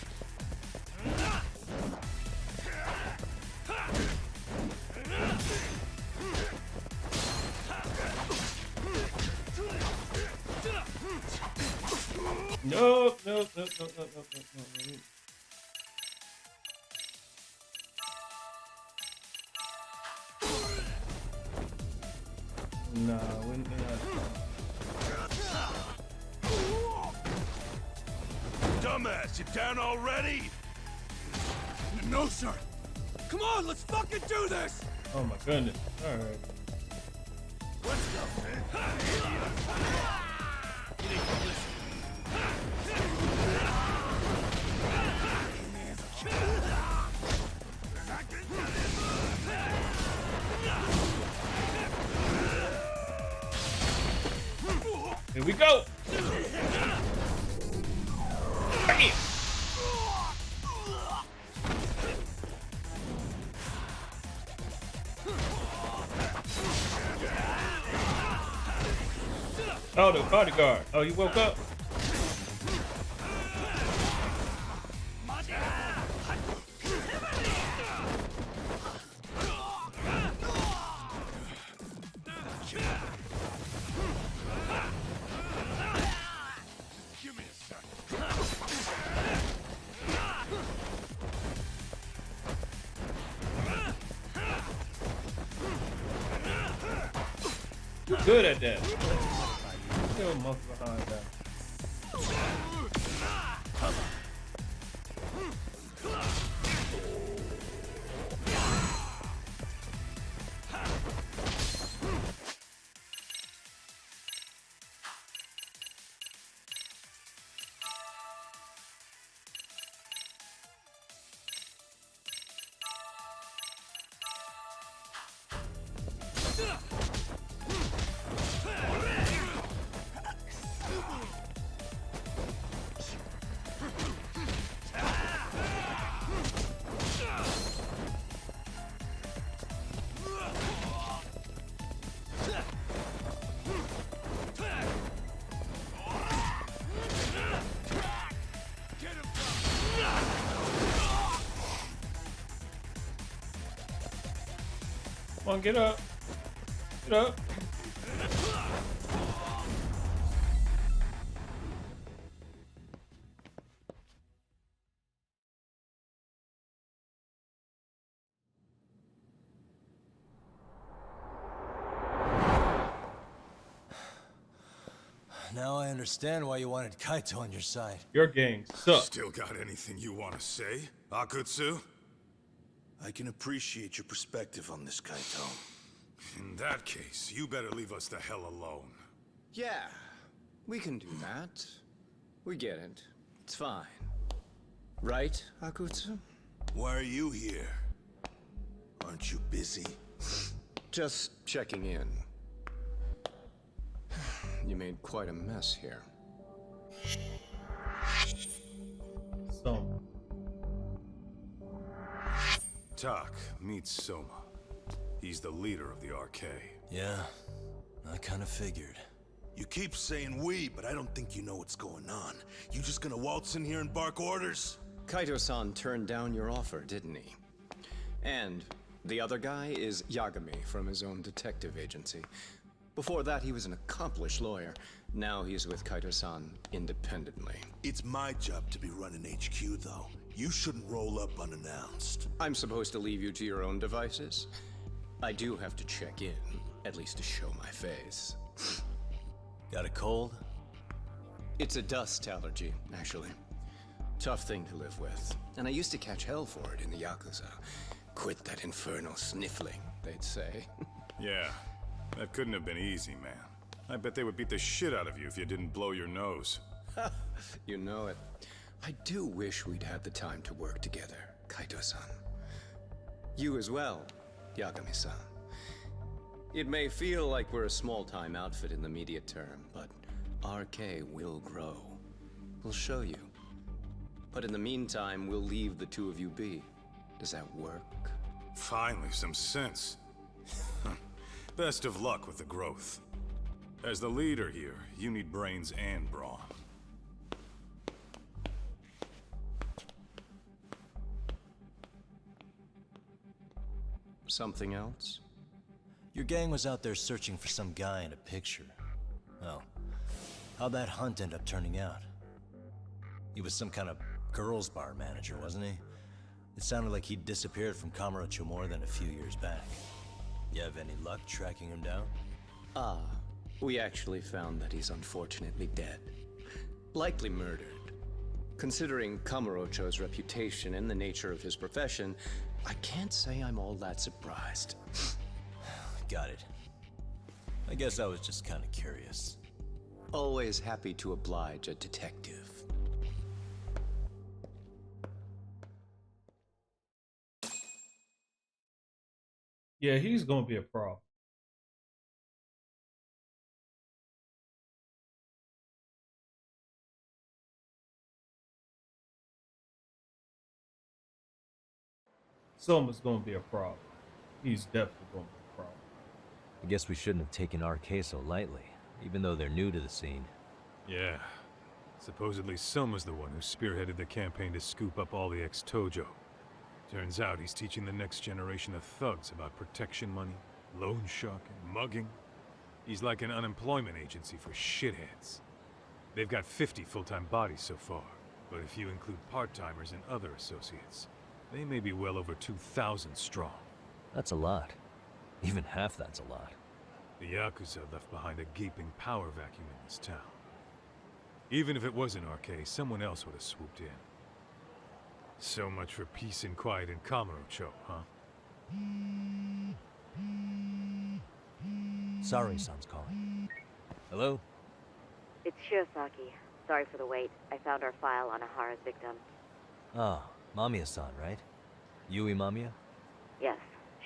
Speaker 2: Nope, nope, nope, nope, nope, nope, nope, nope. No, we're not.
Speaker 3: Dumbass, you down already?
Speaker 12: No, sir. Come on, let's fucking do this!
Speaker 2: Oh my goodness. All right.
Speaker 12: Let's go.
Speaker 2: Here we go. Bam. Oh, the bodyguard. Oh, you woke up? Good at that. Still muscle behind that. Come on, get up. Get up.
Speaker 1: Now I understand why you wanted Kaito on your side.
Speaker 2: Your gang sucks.
Speaker 15: Still got anything you want to say, Akutsu?
Speaker 13: I can appreciate your perspective on this, Kaito.
Speaker 15: In that case, you better leave us the hell alone.
Speaker 5: Yeah, we can do that. We get it. It's fine. Right, Akutsu?
Speaker 13: Why are you here? Aren't you busy?
Speaker 5: Just checking in. You made quite a mess here.
Speaker 2: So.
Speaker 15: Tak meets Soma. He's the leader of the RK.
Speaker 1: Yeah, I kind of figured.
Speaker 13: You keep saying we, but I don't think you know what's going on. You just gonna waltz in here and bark orders?
Speaker 5: Kaito-san turned down your offer, didn't he? And the other guy is Yagami from his own detective agency. Before that, he was an accomplished lawyer. Now he's with Kaito-san independently.
Speaker 13: It's my job to be running HQ, though. You shouldn't roll up unannounced.
Speaker 5: I'm supposed to leave you to your own devices? I do have to check in, at least to show my face.
Speaker 1: Got a cold?
Speaker 5: It's a dust allergy, actually. Tough thing to live with. And I used to catch hell for it in the Yakuza. Quit that infernal sniffling, they'd say.
Speaker 15: Yeah, that couldn't have been easy, man. I bet they would beat the shit out of you if you didn't blow your nose.
Speaker 5: You know it. I do wish we'd had the time to work together, Kaito-san. You as well, Yagami-san. It may feel like we're a small-time outfit in the immediate term, but RK will grow. We'll show you. But in the meantime, we'll leave the two of you be. Does that work?
Speaker 15: Finally, some sense. Best of luck with the growth. As the leader here, you need brains and brawn.
Speaker 5: Something else?
Speaker 1: Your gang was out there searching for some guy in a picture. Oh, how'd that hunt end up turning out? He was some kind of girls' bar manager, wasn't he? It sounded like he'd disappeared from Kamurocho more than a few years back. You have any luck tracking him down?
Speaker 5: We actually found that he's unfortunately dead. Likely murdered. Considering Kamurocho's reputation and the nature of his profession, I can't say I'm all that surprised.
Speaker 1: Got it. I guess I was just kind of curious.
Speaker 5: Always happy to oblige a detective.
Speaker 2: Yeah, he's gonna be a problem. Soma's gonna be a problem. He's definitely gonna be a problem.
Speaker 1: I guess we shouldn't have taken RK so lightly, even though they're new to the scene.
Speaker 3: Yeah. Supposedly Soma's the one who spearheaded the campaign to scoop up all the ex-Tojo. Turns out he's teaching the next generation of thugs about protection money, loan sharking, mugging. He's like an unemployment agency for shitheads. They've got 50 full-time bodies so far, but if you include part-timers and other associates, they may be well over 2,000 strong.
Speaker 1: That's a lot. Even half that's a lot.
Speaker 3: The Yakuza left behind a gaping power vacuum in this town. Even if it wasn't RK, someone else would have swooped in. So much for peace and quiet in Kamurocho, huh?
Speaker 1: Saori-san's calling. Hello?
Speaker 8: It's Shirosaki. Sorry for the wait. I found our file on Ahara's victim.
Speaker 1: Ah, Mamiya-san, right? Yui Mamiya?
Speaker 8: Yes,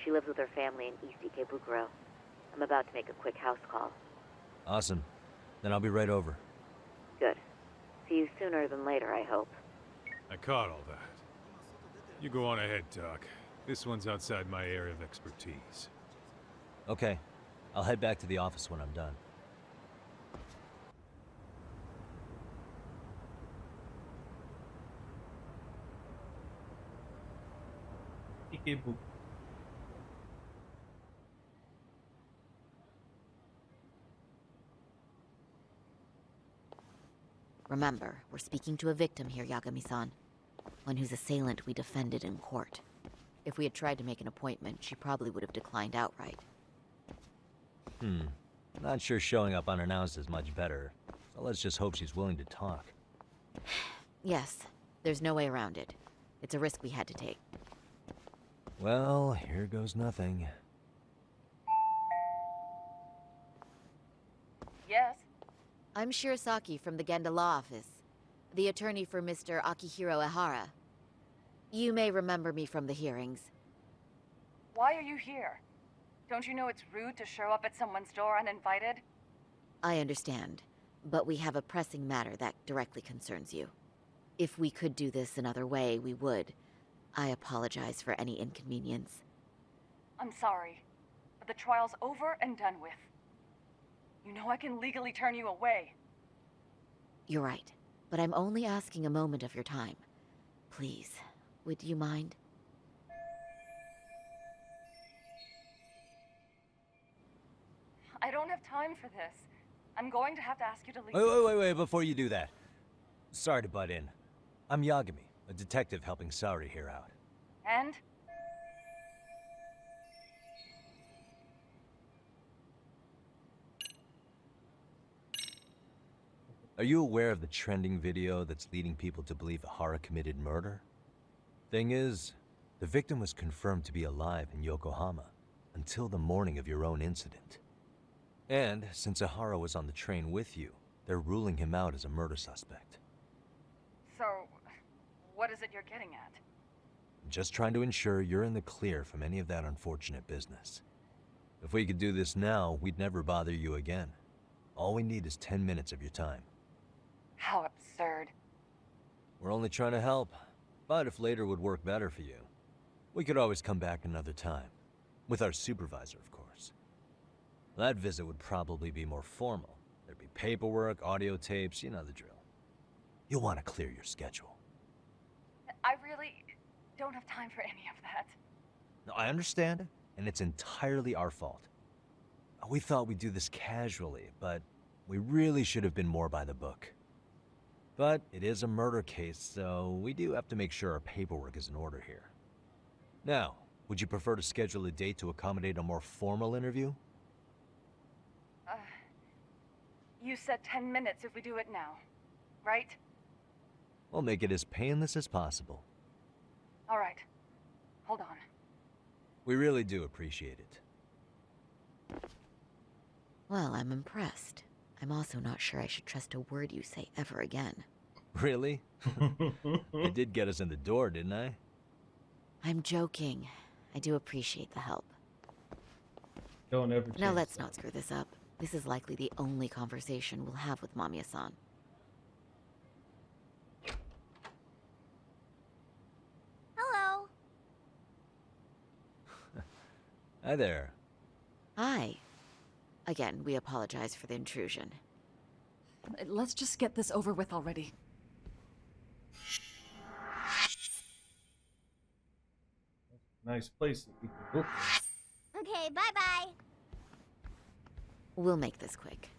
Speaker 8: she lives with her family in East Ikebukuro. I'm about to make a quick house call.
Speaker 1: Awesome. Then I'll be right over.
Speaker 8: Good. See you sooner than later, I hope.
Speaker 3: I caught all that. You go on ahead, Doc. This one's outside my area of expertise.
Speaker 1: Okay. I'll head back to the office when I'm done.
Speaker 2: Ikebu.
Speaker 8: Remember, we're speaking to a victim here, Yagami-san. One whose assailant we defended in court. If we had tried to make an appointment, she probably would have declined outright.
Speaker 1: Not sure showing up unannounced is much better. So let's just hope she's willing to talk.
Speaker 8: Yes, there's no way around it. It's a risk we had to take.
Speaker 1: Well, here goes nothing.
Speaker 16: Yes?
Speaker 8: I'm Shirosaki from the Genda Law Office, the attorney for Mr. Akihiro Ehara. You may remember me from the hearings.
Speaker 16: Why are you here? Don't you know it's rude to show up at someone's door uninvited?
Speaker 8: I understand, but we have a pressing matter that directly concerns you. If we could do this another way, we would. I apologize for any inconvenience.
Speaker 16: I'm sorry, but the trial's over and done with. You know I can legally turn you away.
Speaker 8: You're right, but I'm only asking a moment of your time. Please, would you mind?
Speaker 16: I don't have time for this. I'm going to have to ask you to leave.
Speaker 1: Wait, before you do that. Sorry to butt in. I'm Yagami, a detective helping Saori here out.
Speaker 16: And?
Speaker 1: Are you aware of the trending video that's leading people to believe Ahara committed murder? Thing is, the victim was confirmed to be alive in Yokohama until the morning of your own incident. And since Ahara was on the train with you, they're ruling him out as a murder suspect.
Speaker 16: So, what is it you're getting at?
Speaker 1: I'm just trying to ensure you're in the clear from any of that unfortunate business. If we could do this now, we'd never bother you again. All we need is 10 minutes of your time.
Speaker 16: How absurd.
Speaker 1: We're only trying to help, but if later would work better for you, we could always come back another time. With our supervisor, of course. That visit would probably be more formal. There'd be paperwork, audio tapes, you know the drill. You'll want to clear your schedule.
Speaker 16: I really don't have time for any of that.
Speaker 1: No, I understand, and it's entirely our fault. We thought we'd do this casually, but we really should have been more by the book. But it is a murder case, so we do have to make sure our paperwork is in order here. Now, would you prefer to schedule a date to accommodate a more formal interview?
Speaker 16: You said 10 minutes if we do it now, right?
Speaker 1: We'll make it as painless as possible.
Speaker 16: All right. Hold on.
Speaker 1: We really do appreciate it.
Speaker 8: Well, I'm impressed. I'm also not sure I should trust a word you say ever again.
Speaker 1: Really? I did get us in the door, didn't I?
Speaker 8: I'm joking. I do appreciate the help.
Speaker 2: Don't ever
Speaker 8: Now
Speaker 2: change
Speaker 8: let's
Speaker 2: that.
Speaker 8: not screw this up. This is likely the only conversation we'll have with Mamiya-san.
Speaker 7: Hello.
Speaker 1: Hi there.
Speaker 8: Hi. Again, we apologize for the intrusion.
Speaker 17: Let's just get this over with already.
Speaker 2: Nice place.
Speaker 7: Okay, bye-bye.
Speaker 8: We'll make this quick.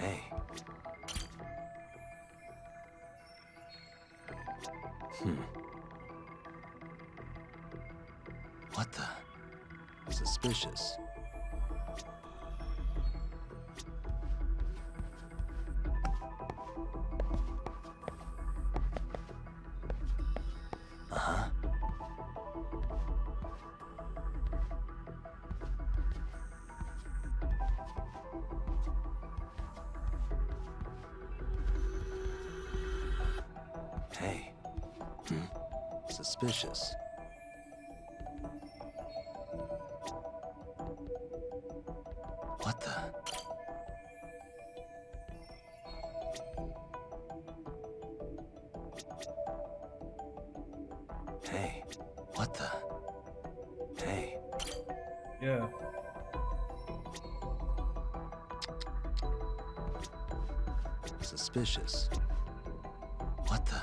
Speaker 1: Hey. What the? Suspicious. Uh-huh. Hey. Suspicious. What the? Hey. What the? Hey.
Speaker 2: Yeah.
Speaker 1: Suspicious. What the?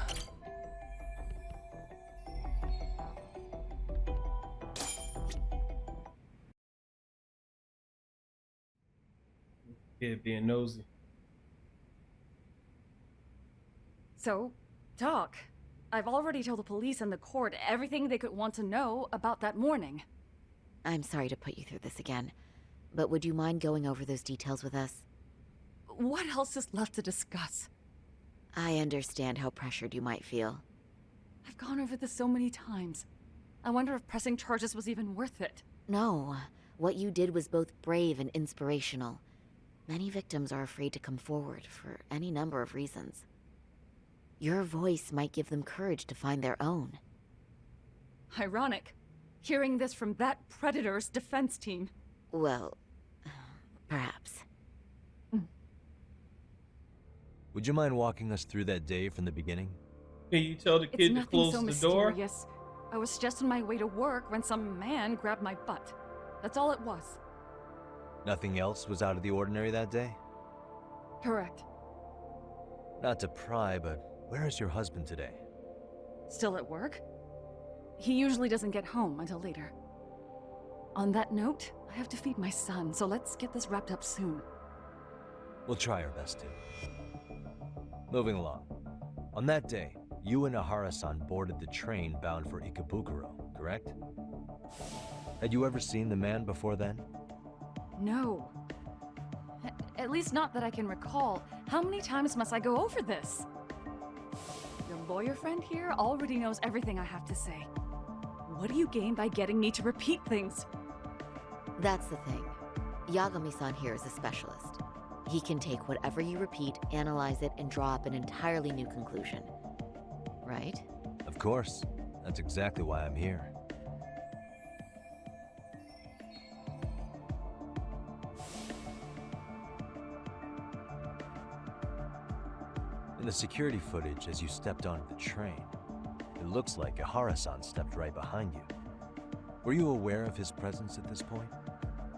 Speaker 2: Kid being nosy.
Speaker 17: So, Doc, I've already told the police and the court everything they could want to know about that morning.
Speaker 8: I'm sorry to put you through this again, but would you mind going over those details with us?
Speaker 17: What else is left to discuss?
Speaker 8: I understand how pressured you might feel.
Speaker 17: I've gone over this so many times. I wonder if pressing charges was even worth it.
Speaker 8: No, what you did was both brave and inspirational. Many victims are afraid to come forward for any number of reasons. Your voice might give them courage to find their own.
Speaker 17: Ironic, hearing this from that predator's defense team.
Speaker 8: Well, perhaps.
Speaker 1: Would you mind walking us through that day from the beginning?
Speaker 2: Can you tell the kid to close the door?
Speaker 17: Mysterious. I was just on my way to work when some man grabbed my butt. That's all it was.
Speaker 1: Nothing else was out of the ordinary that day?
Speaker 17: Correct.
Speaker 1: Not to pry, but where is your husband today?
Speaker 17: Still at work? He usually doesn't get home until later. On that note, I have to feed my son, so let's get this wrapped up soon.
Speaker 1: We'll try our best to. Moving along. On that day, you and Ahara-san boarded the train bound for Ikebukuro, correct? Had you ever seen the man before then?
Speaker 17: No. At least not that I can recall. How many times must I go over this? Your lawyer friend here already knows everything I have to say. What do you gain by getting me to repeat things?
Speaker 8: That's the thing. Yagami-san here is a specialist. He can take whatever you repeat, analyze it, and draw up an entirely new conclusion. Right?
Speaker 1: Of course. That's exactly why I'm here. In the security footage as you stepped onto the train, it looks like Ahara-san stepped right behind you. Were you aware of his presence at this point?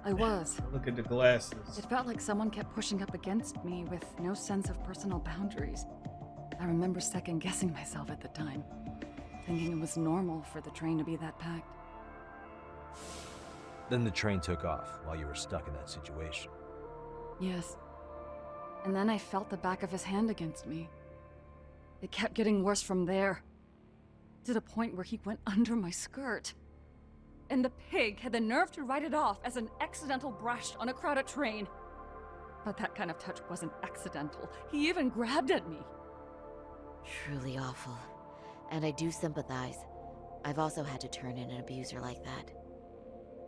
Speaker 17: I was.
Speaker 2: Look at the glasses.
Speaker 17: It felt like someone kept pushing up against me with no sense of personal boundaries. I remember second-guessing myself at the time, thinking it was normal for the train to be that packed.
Speaker 1: Then the train took off while you were stuck in that situation.
Speaker 17: Yes. And then I felt the back of his hand against me. It kept getting worse from there, to the point where he went under my skirt. And the pig had the nerve to write it off as an accidental brush on a crowded train. But that kind of touch wasn't accidental. He even grabbed at me.
Speaker 8: Truly awful. And I do sympathize. I've also had to turn in an abuser like that.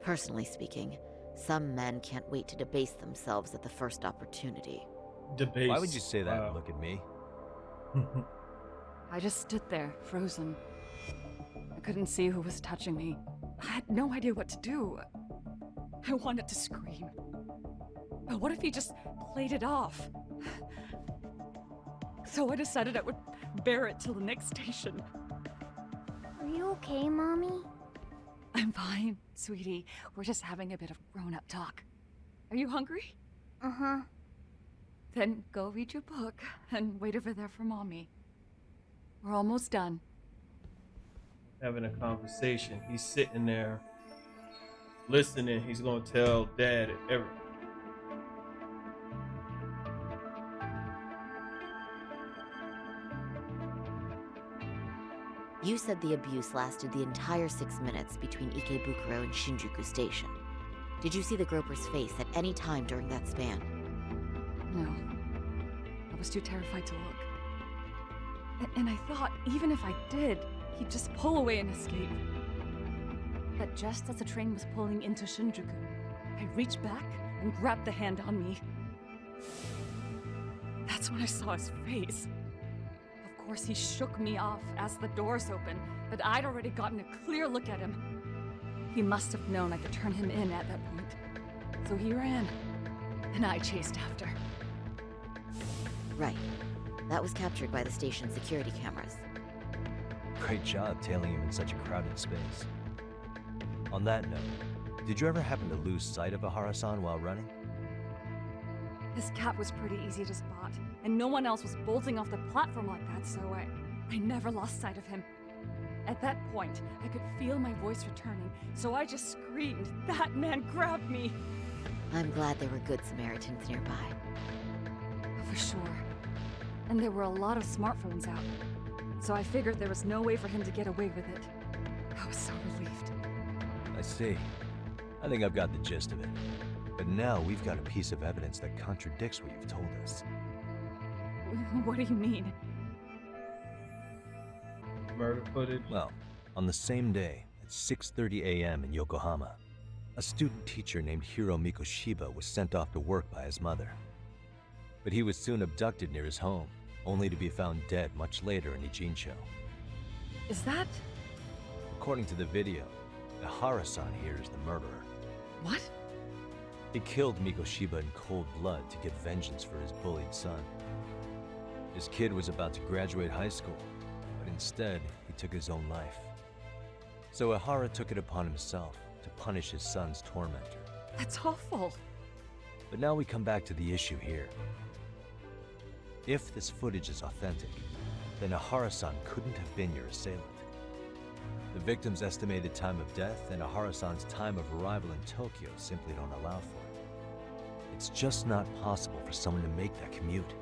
Speaker 8: Personally speaking, some men can't wait to debase themselves at the first opportunity.
Speaker 2: Debase.
Speaker 1: Why would you say that and look at me?
Speaker 17: I just stood there, frozen. I couldn't see who was touching me. I had no idea what to do. I wanted to scream. But what if he just played it off? So I decided I would bear it till the next station.
Speaker 18: Are you okay, Mommy?
Speaker 17: I'm fine, sweetie. We're just having a bit of grown-up talk. Are you hungry?
Speaker 18: Uh-huh.
Speaker 17: Then go read your book and wait over there for Mommy. We're almost done.
Speaker 2: Having a conversation. He's sitting there listening. He's gonna tell Dad everything.
Speaker 8: You said the abuse lasted the entire 6 minutes between Ikebukuro and Shinjuku Station. Did you see the groper's face at any time during that span?
Speaker 17: No. I was too terrified to look. And I thought, even if I did, he'd just pull away and escape. But just as the train was pulling into Shinjuku, I reached back and grabbed the hand on me. That's when I saw his face. Of course, he shook me off as the doors opened, but I'd already gotten a clear look at him. He must have known I could turn him in at that point. So he ran, and I chased after.
Speaker 8: Right. That was captured by the station's security cameras.
Speaker 1: Great job tailing him in such a crowded space. On that note, did you ever happen to lose sight of Ahara-san while running?
Speaker 17: His cat was pretty easy to spot, and no one else was bolting off the platform like that, so I never lost sight of him. At that point, I could feel my voice returning, so I just screamed, "That man grabbed me!"
Speaker 8: I'm glad there were good Samaritans nearby.
Speaker 17: For sure. And there were a lot of smartphones out, so I figured there was no way for him to get away with it. I was so relieved.
Speaker 1: I see. I think I've got the gist of it. But now we've got a piece of evidence that contradicts what you've told us.
Speaker 17: What do you mean?
Speaker 2: Murder footage?
Speaker 1: Well, on the same day, at 6:30 a.m. in Yokohama, a student teacher named Hiro Mikoshiba was sent off to work by his mother. But he was soon abducted near his home, only to be found dead much later in Ijincho.
Speaker 17: Is that...
Speaker 1: According to the video, the Ahara-san here is the murderer.
Speaker 17: What?
Speaker 1: He killed Mikoshiba in cold blood to get vengeance for his bullied son. His kid was about to graduate high school, but instead, he took his own life. So Ahara took it upon himself to punish his son's tormentor.
Speaker 17: That's awful.
Speaker 1: But now we come back to the issue here. If this footage is authentic, then Ahara-san couldn't have been your assailant. The victim's estimated time of death and Ahara-san's time of arrival in Tokyo simply don't allow for it. It's just not possible for someone to make that commute.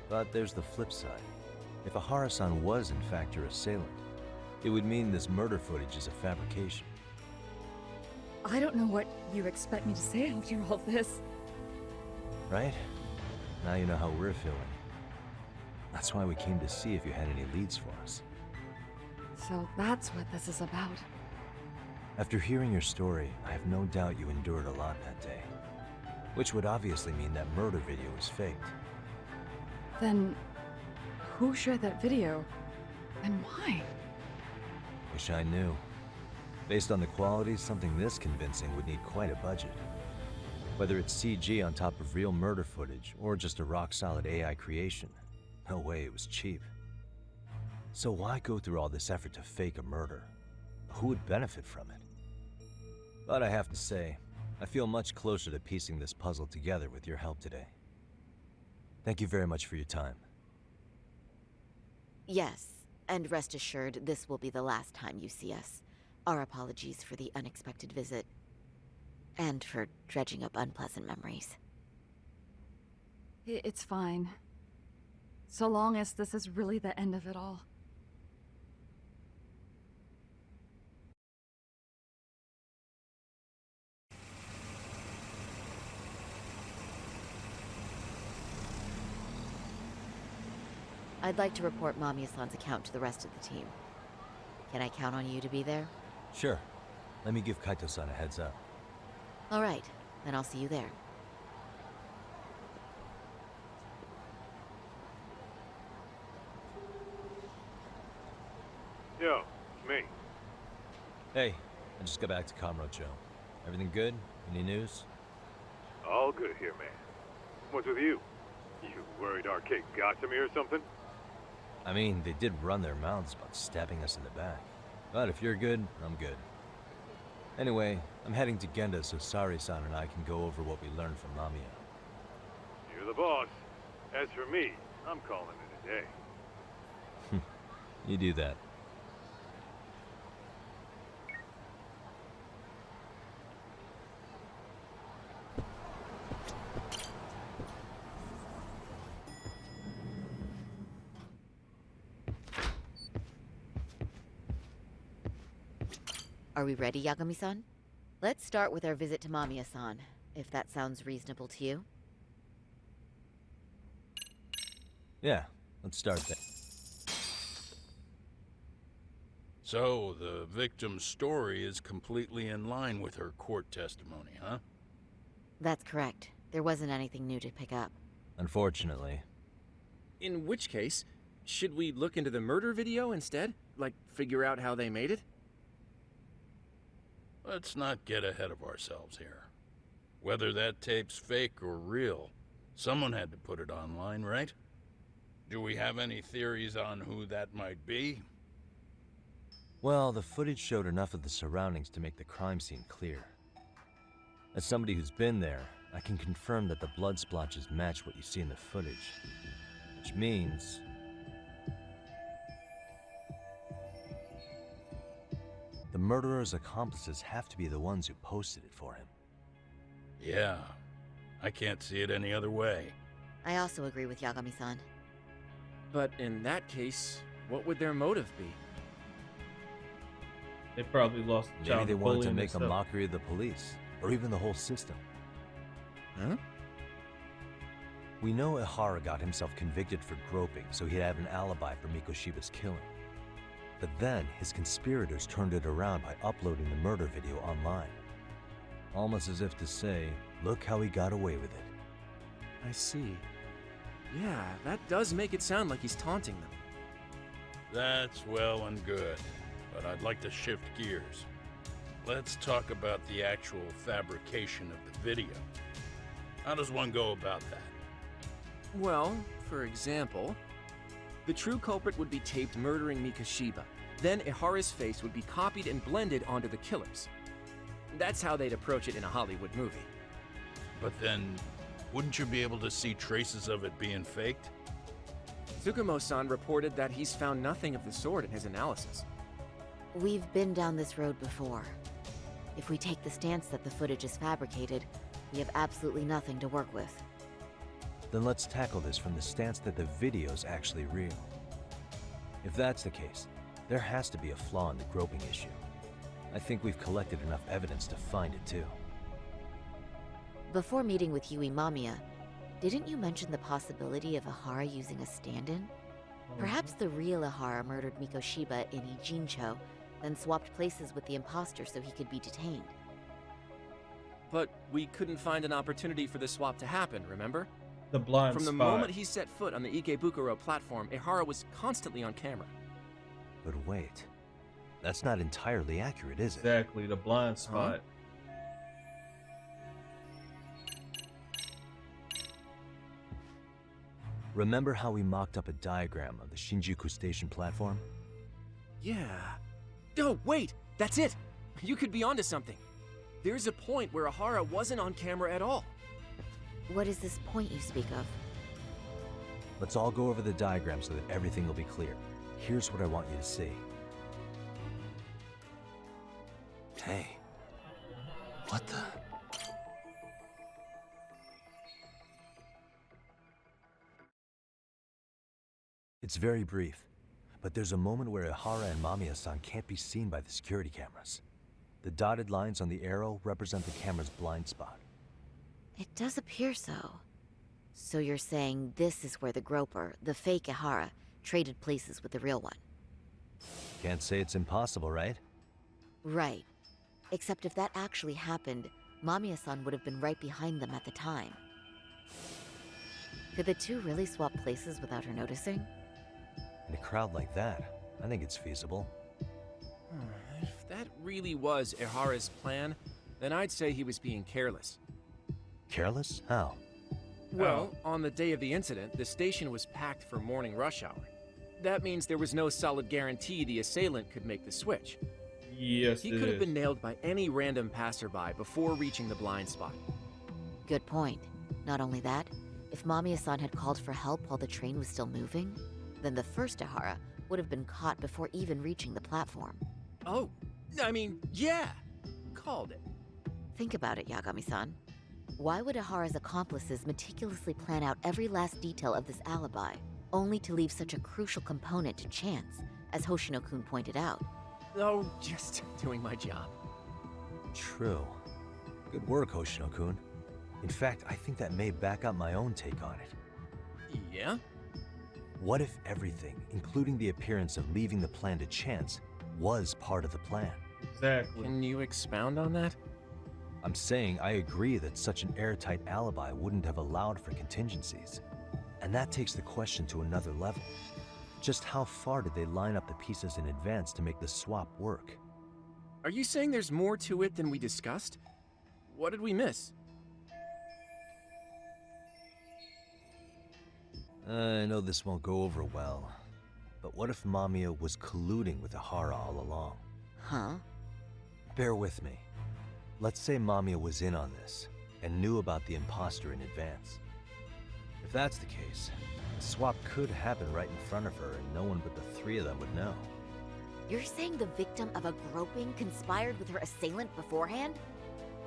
Speaker 1: But there's the flip side. If Ahara-san was in fact your assailant, it would mean this murder footage is a fabrication.
Speaker 17: I don't know what you expect me to say after all this.
Speaker 1: Right? Now you know how we're feeling. That's why we came to see if you had any leads for us.
Speaker 17: So that's what this is about.
Speaker 1: After hearing your story, I have no doubt you endured a lot that day. Which would obviously mean that murder video was faked.
Speaker 17: Then, who shared that video? And why?
Speaker 1: Wish I knew. Based on the quality, something this convincing would need quite a budget. Whether it's CG on top of real murder footage, or just a rock-solid AI creation, no way it was cheap. So why go through all this effort to fake a murder? Who would benefit from it? But I have to say, I feel much closer to piecing this puzzle together with your help today. Thank you very much for your time.
Speaker 8: Yes, and rest assured, this will be the last time you see us. Our apologies for the unexpected visit. And for dredging up unpleasant memories.
Speaker 17: It's fine. So long as this is really the end of it all.
Speaker 8: I'd like to report Mamiya-san's account to the rest of the team. Can I count on you to be there?
Speaker 1: Sure. Let me give Kaito-san a heads up.
Speaker 8: All right, then I'll see you there.
Speaker 3: Yo, it's me.
Speaker 1: Hey, I just got back to Kamurocho. Everything good? Any news?
Speaker 3: All good here, man. What's with you? You worried Arcade got to me or something?
Speaker 1: I mean, they did run their mouths about stabbing us in the back. But if you're good, I'm good. Anyway, I'm heading to Genda so Saori-san and I can go over what we learned from Mamiya.
Speaker 3: You're the boss. As for me, I'm calling it a day.
Speaker 1: You do that.
Speaker 8: Are we ready, Yagami-san? Let's start with our visit to Mamiya-san, if that sounds reasonable to you.
Speaker 1: Yeah, let's start there.
Speaker 4: So, the victim's story is completely in line with her court testimony, huh?
Speaker 8: That's correct. There wasn't anything new to pick up.
Speaker 1: Unfortunately.
Speaker 10: In which case, should we look into the murder video instead? Like, figure out how they made it?
Speaker 4: Let's not get ahead of ourselves here. Whether that tape's fake or real, someone had to put it online, right? Do we have any theories on who that might be?
Speaker 1: Well, the footage showed enough of the surroundings to make the crime scene clear. As somebody who's been there, I can confirm that the blood splotches match what you see in the footage. Which means... the murderer's accomplices have to be the ones who posted it for him.
Speaker 4: Yeah, I can't see it any other way.
Speaker 8: I also agree with Yagami-san.
Speaker 10: But in that case, what would their motive be?
Speaker 2: They probably lost the job.
Speaker 1: Maybe they wanted to make a mockery of the police, or even the whole system.
Speaker 10: Huh?
Speaker 1: We know Ihara got himself convicted for groping, so he'd have an alibi for Mikoshiba's killing. But then, his conspirators turned it around by uploading the murder video online. Almost as if to say, look how he got away with it.
Speaker 10: I see. Yeah, that does make it sound like he's taunting them.
Speaker 4: That's well and good, but I'd like to shift gears. Let's talk about the actual fabrication of the video. How does one go about that?
Speaker 10: Well, for example, the true culprit would be taped murdering Mikoshiba. Then Ihara's face would be copied and blended onto the killers. That's how they'd approach it in a Hollywood movie.
Speaker 4: But then, wouldn't you be able to see traces of it being faked?
Speaker 10: Tsukomo-san reported that he's found nothing of the sort in his analysis.
Speaker 8: We've been down this road before. If we take the stance that the footage is fabricated, we have absolutely nothing to work with.
Speaker 1: Then let's tackle this from the stance that the video's actually real. If that's the case, there has to be a flaw in the groping issue. I think we've collected enough evidence to find it too.
Speaker 8: Before meeting with Yui Mamiya, didn't you mention the possibility of Ihara using a stand-in? Perhaps the real Ihara murdered Mikoshiba in Ijincho, then swapped places with the imposter so he could be detained.
Speaker 10: But we couldn't find an opportunity for the swap to happen, remember?
Speaker 2: The blind
Speaker 10: From the
Speaker 2: spot.
Speaker 10: moment he set foot on the Ikebukuro platform, Ihara was constantly on camera.
Speaker 1: But wait, that's not entirely accurate, is it?
Speaker 2: Exactly, the blind spot.
Speaker 1: Remember how we mocked up a diagram of the Shinjuku Station platform?
Speaker 10: Yeah. Oh, wait! That's it! You could be onto something. There's a point where Ihara wasn't on camera at all.
Speaker 8: What is this point you speak of?
Speaker 1: Let's all go over the diagram so that everything will be clear. Here's what I want you to see. Hey. What the? It's very brief, but there's a moment where Ihara and Mamiya-san can't be seen by the security cameras. The dotted lines on the arrow represent the camera's blind spot.
Speaker 8: It does appear so. So you're saying this is where the groper, the fake Ihara, traded places with the real one?
Speaker 1: Can't say it's impossible, right?
Speaker 8: Right. Except if that actually happened, Mamiya-san would have been right behind them at the time. Could the two really swap places without her noticing?
Speaker 1: In a crowd like that, I think it's feasible.
Speaker 10: If that really was Ihara's plan, then I'd say he was being careless.
Speaker 1: Careless? How?
Speaker 10: Well, on the day of the incident, the station was packed for morning rush hour. That means there was no solid guarantee the assailant could make the switch.
Speaker 2: Yes,
Speaker 10: he could have been nailed by any random passerby before reaching the blind spot.
Speaker 8: Good point. Not only that, if Mamiya-san had called for help while the train was still moving, then the first Ihara would have been caught before even reaching the platform.
Speaker 10: Oh, I mean, yeah! Called it.
Speaker 8: Think about it, Yagami-san. Why would Ihara's accomplices meticulously plan out every last detail of this alibi, only to leave such a crucial component to chance, as Hoshino-kun pointed out?
Speaker 10: Oh, just doing my job.
Speaker 1: True. Good work, Hoshino-kun. In fact, I think that may back up my own take on it.
Speaker 10: Yeah?
Speaker 1: What if everything, including the appearance of leaving the plan to chance, was part of the plan?
Speaker 2: Exactly.
Speaker 10: Can you expound on that?
Speaker 1: I'm saying I agree that such an airtight alibi wouldn't have allowed for contingencies. And that takes the question to another level. Just how far did they line up the pieces in advance to make the swap work?
Speaker 10: Are you saying there's more to it than we discussed? What did we miss?
Speaker 1: I know this won't go over well, but what if Mamiya was colluding with Ihara all along?
Speaker 8: Huh?
Speaker 1: Bear with me. Let's say Mamiya was in on this, and knew about the imposter in advance. If that's the case, the swap could happen right in front of her and no one but the three of them would know.
Speaker 8: You're saying the victim of a groping conspired with her assailant beforehand?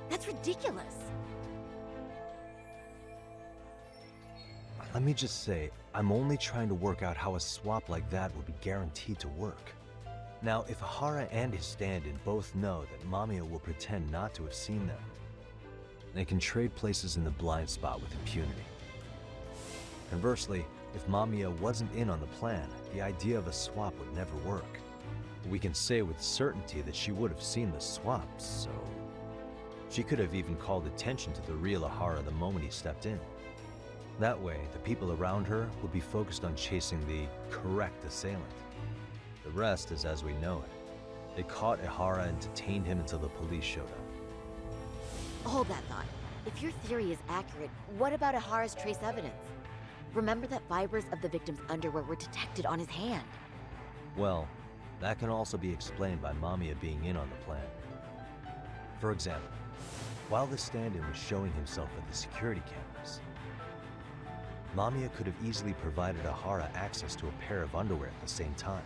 Speaker 8: That's ridiculous.
Speaker 1: Let me just say, I'm only trying to work out how a swap like that would be guaranteed to work. Now, if Ihara and his stand-in both know that Mamiya will pretend not to have seen them, they can trade places in the blind spot with impunity. Conversely, if Mamiya wasn't in on the plan, the idea of a swap would never work. We can say with certainty that she would have seen the swap, so... She could have even called attention to the real Ihara the moment he stepped in. That way, the people around her would be focused on chasing the correct assailant. The rest is as we know it. They caught Ihara and detained him until the police showed up.
Speaker 8: Hold that thought. If your theory is accurate, what about Ihara's trace evidence? Remember that fibers of the victim's underwear were detected on his hand.
Speaker 1: Well, that can also be explained by Mamiya being in on the plan. For example, while the stand-in was showing himself at the security cameras, Mamiya could have easily provided Ihara access to a pair of underwear at the same time.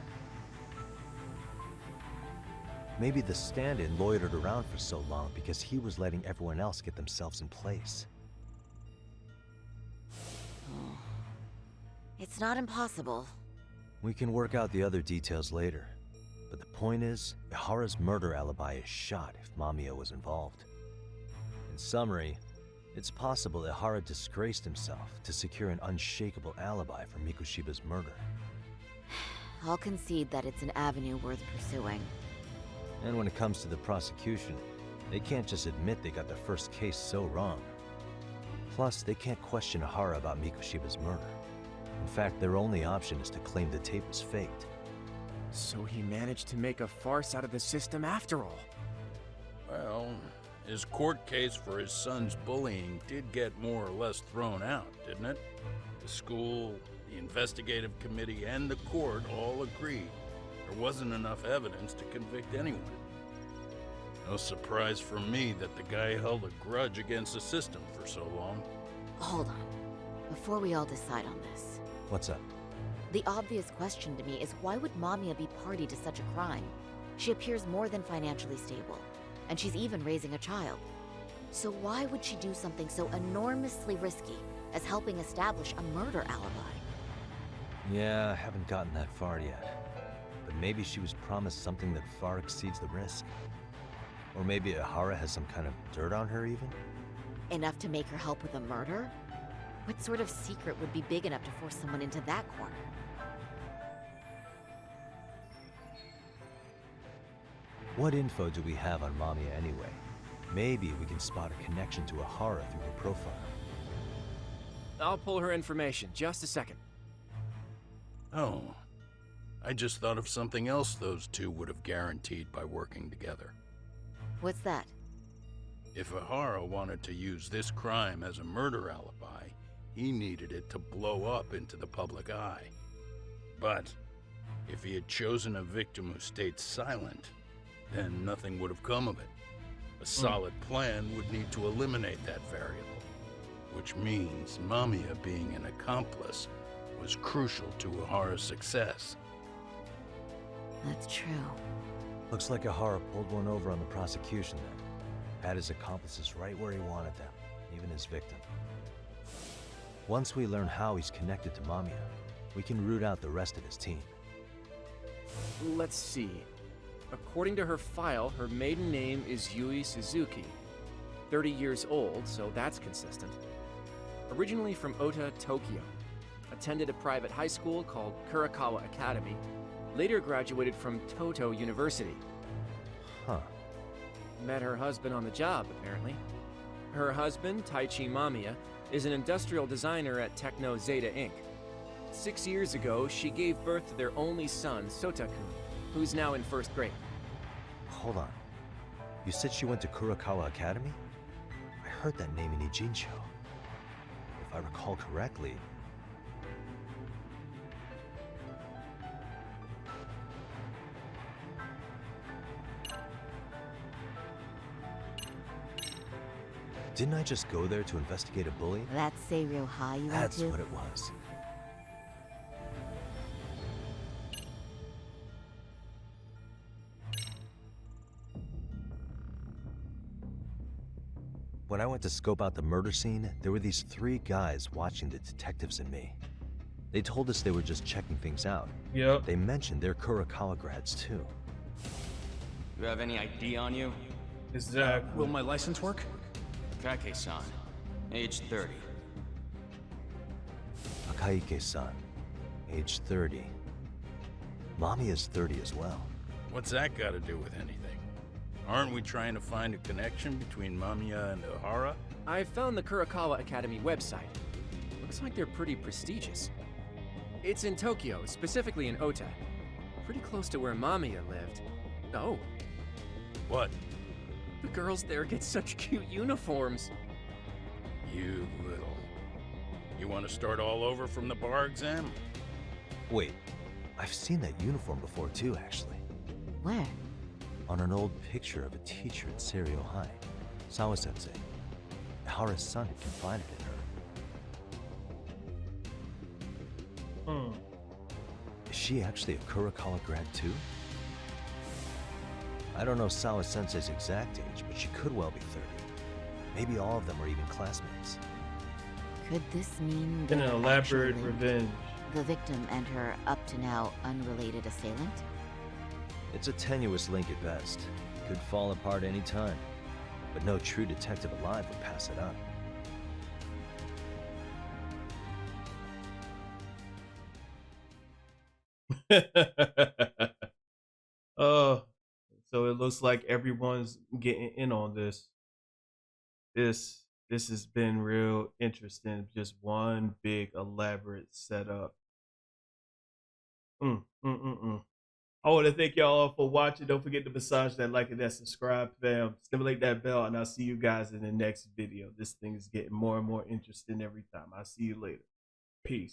Speaker 1: Maybe the stand-in loitered around for so long because he was letting everyone else get themselves in place.
Speaker 8: It's not impossible.
Speaker 1: We can work out the other details later, but the point is, Ihara's murder alibi is shot if Mamiya was involved. In summary, it's possible Ihara disgraced himself to secure an unshakable alibi for Mikushiba's murder.
Speaker 8: I'll concede that it's an avenue worth pursuing.
Speaker 1: And when it comes to the prosecution, they can't just admit they got the first case so wrong. Plus, they can't question Ihara about Mikushiba's murder. In fact, their only option is to claim the tape was faked.
Speaker 10: So he managed to make a farce out of the system after all.
Speaker 4: Well, his court case for his son's bullying did get more or less thrown out, didn't it? The school, the investigative committee, and the court all agreed there wasn't enough evidence to convict anyone. No surprise for me that the guy held a grudge against the system for so long.
Speaker 8: Hold on. Before we all decide on this.
Speaker 1: What's up?
Speaker 8: The obvious question to me is why would Mamiya be party to such a crime? She appears more than financially stable, and she's even raising a child. So why would she do something so enormously risky as helping establish a murder alibi?
Speaker 1: Yeah, I haven't gotten that far yet. But maybe she was promised something that far exceeds the risk. Or maybe Ihara has some kind of dirt on her even?
Speaker 8: Enough to make her help with a murder? What sort of secret would be big enough to force someone into that corner?
Speaker 1: What info do we have on Mamiya anyway? Maybe we can spot a connection to Ihara through her profile.
Speaker 10: I'll pull her information. Just a second.
Speaker 4: Oh, I just thought of something else those two would have guaranteed by working together.
Speaker 8: What's that?
Speaker 4: If Ihara wanted to use this crime as a murder alibi, he needed it to blow up into the public eye. But if he had chosen a victim who stayed silent, then nothing would have come of it. A solid plan would need to eliminate that variable, which means Mamiya being an accomplice was crucial to Ihara's success.
Speaker 8: That's true.
Speaker 1: Looks like Ihara pulled one over on the prosecution then. Had his accomplices right where he wanted them, even his victim. Once we learn how he's connected to Mamiya, we can root out the rest of his team.
Speaker 10: Let's see. According to her file, her maiden name is Yui Suzuki. 30 years old, so that's consistent. Originally from Ota, Tokyo. Attended a private high school called Kurakawa Academy. Later graduated from Toto University.
Speaker 1: Huh.
Speaker 10: Met her husband on the job, apparently. Her husband, Taichi Mamiya, is an industrial designer at Techno Zeta Inc. 6 years ago, she gave birth to their only son, Sotaku, who's now in 1st grade.
Speaker 1: Hold on. You said she went to Kurakawa Academy? I heard that name in Ijincho. If I recall correctly... Didn't I just go there to investigate a bully?
Speaker 8: That's Seiryo High you went
Speaker 1: That's
Speaker 8: to?
Speaker 1: what it was. When I went to scope out the murder scene, there were these 3 guys watching the detectives and me. They told us they were just checking things out.
Speaker 2: Yep.
Speaker 1: They mentioned they're Kurakawa grads too.
Speaker 19: You have any ID on you?
Speaker 2: Exactly.
Speaker 19: Will my license work? Kake-san, age 30.
Speaker 1: Takayuki-san, age 30. Mommy is 30 as well.
Speaker 4: What's that got to do with anything? Aren't we trying to find a connection between Mamiya and Ohara?
Speaker 10: I found the Kurakawa Academy website. Looks like they're pretty prestigious. It's in Tokyo, specifically in Ota. Pretty close to where Mamiya lived. Oh.
Speaker 4: What?
Speaker 10: The girls there get such cute uniforms.
Speaker 4: You little... You want to start all over from the bar exam?
Speaker 1: Wait, I've seen that uniform before too, actually.
Speaker 8: Where?
Speaker 1: On an old picture of a teacher at Seiryo High. Sawa-sensei. Hara's son had confided in her. Is she actually a Kurakawa grad too? I don't know Sawa-sensei's exact age, but she could well be 30. Maybe all of them are even classmates.
Speaker 8: Could this mean
Speaker 2: An
Speaker 8: they're
Speaker 2: elaborate
Speaker 8: actually
Speaker 2: revenge.
Speaker 8: the victim and her up to now unrelated assailant?
Speaker 1: It's a tenuous link at best. Could fall apart any time. But no true detective alive would pass it up.
Speaker 2: So it looks like everyone's getting in on this. This has been real interesting. Just one big elaborate setup. I want to thank y'all all for watching. Don't forget to massage that like and that subscribe, fam. Stimulate that bell, and I'll see you guys in the next video. This thing is getting more and more interesting every time. I'll see you later. Peace.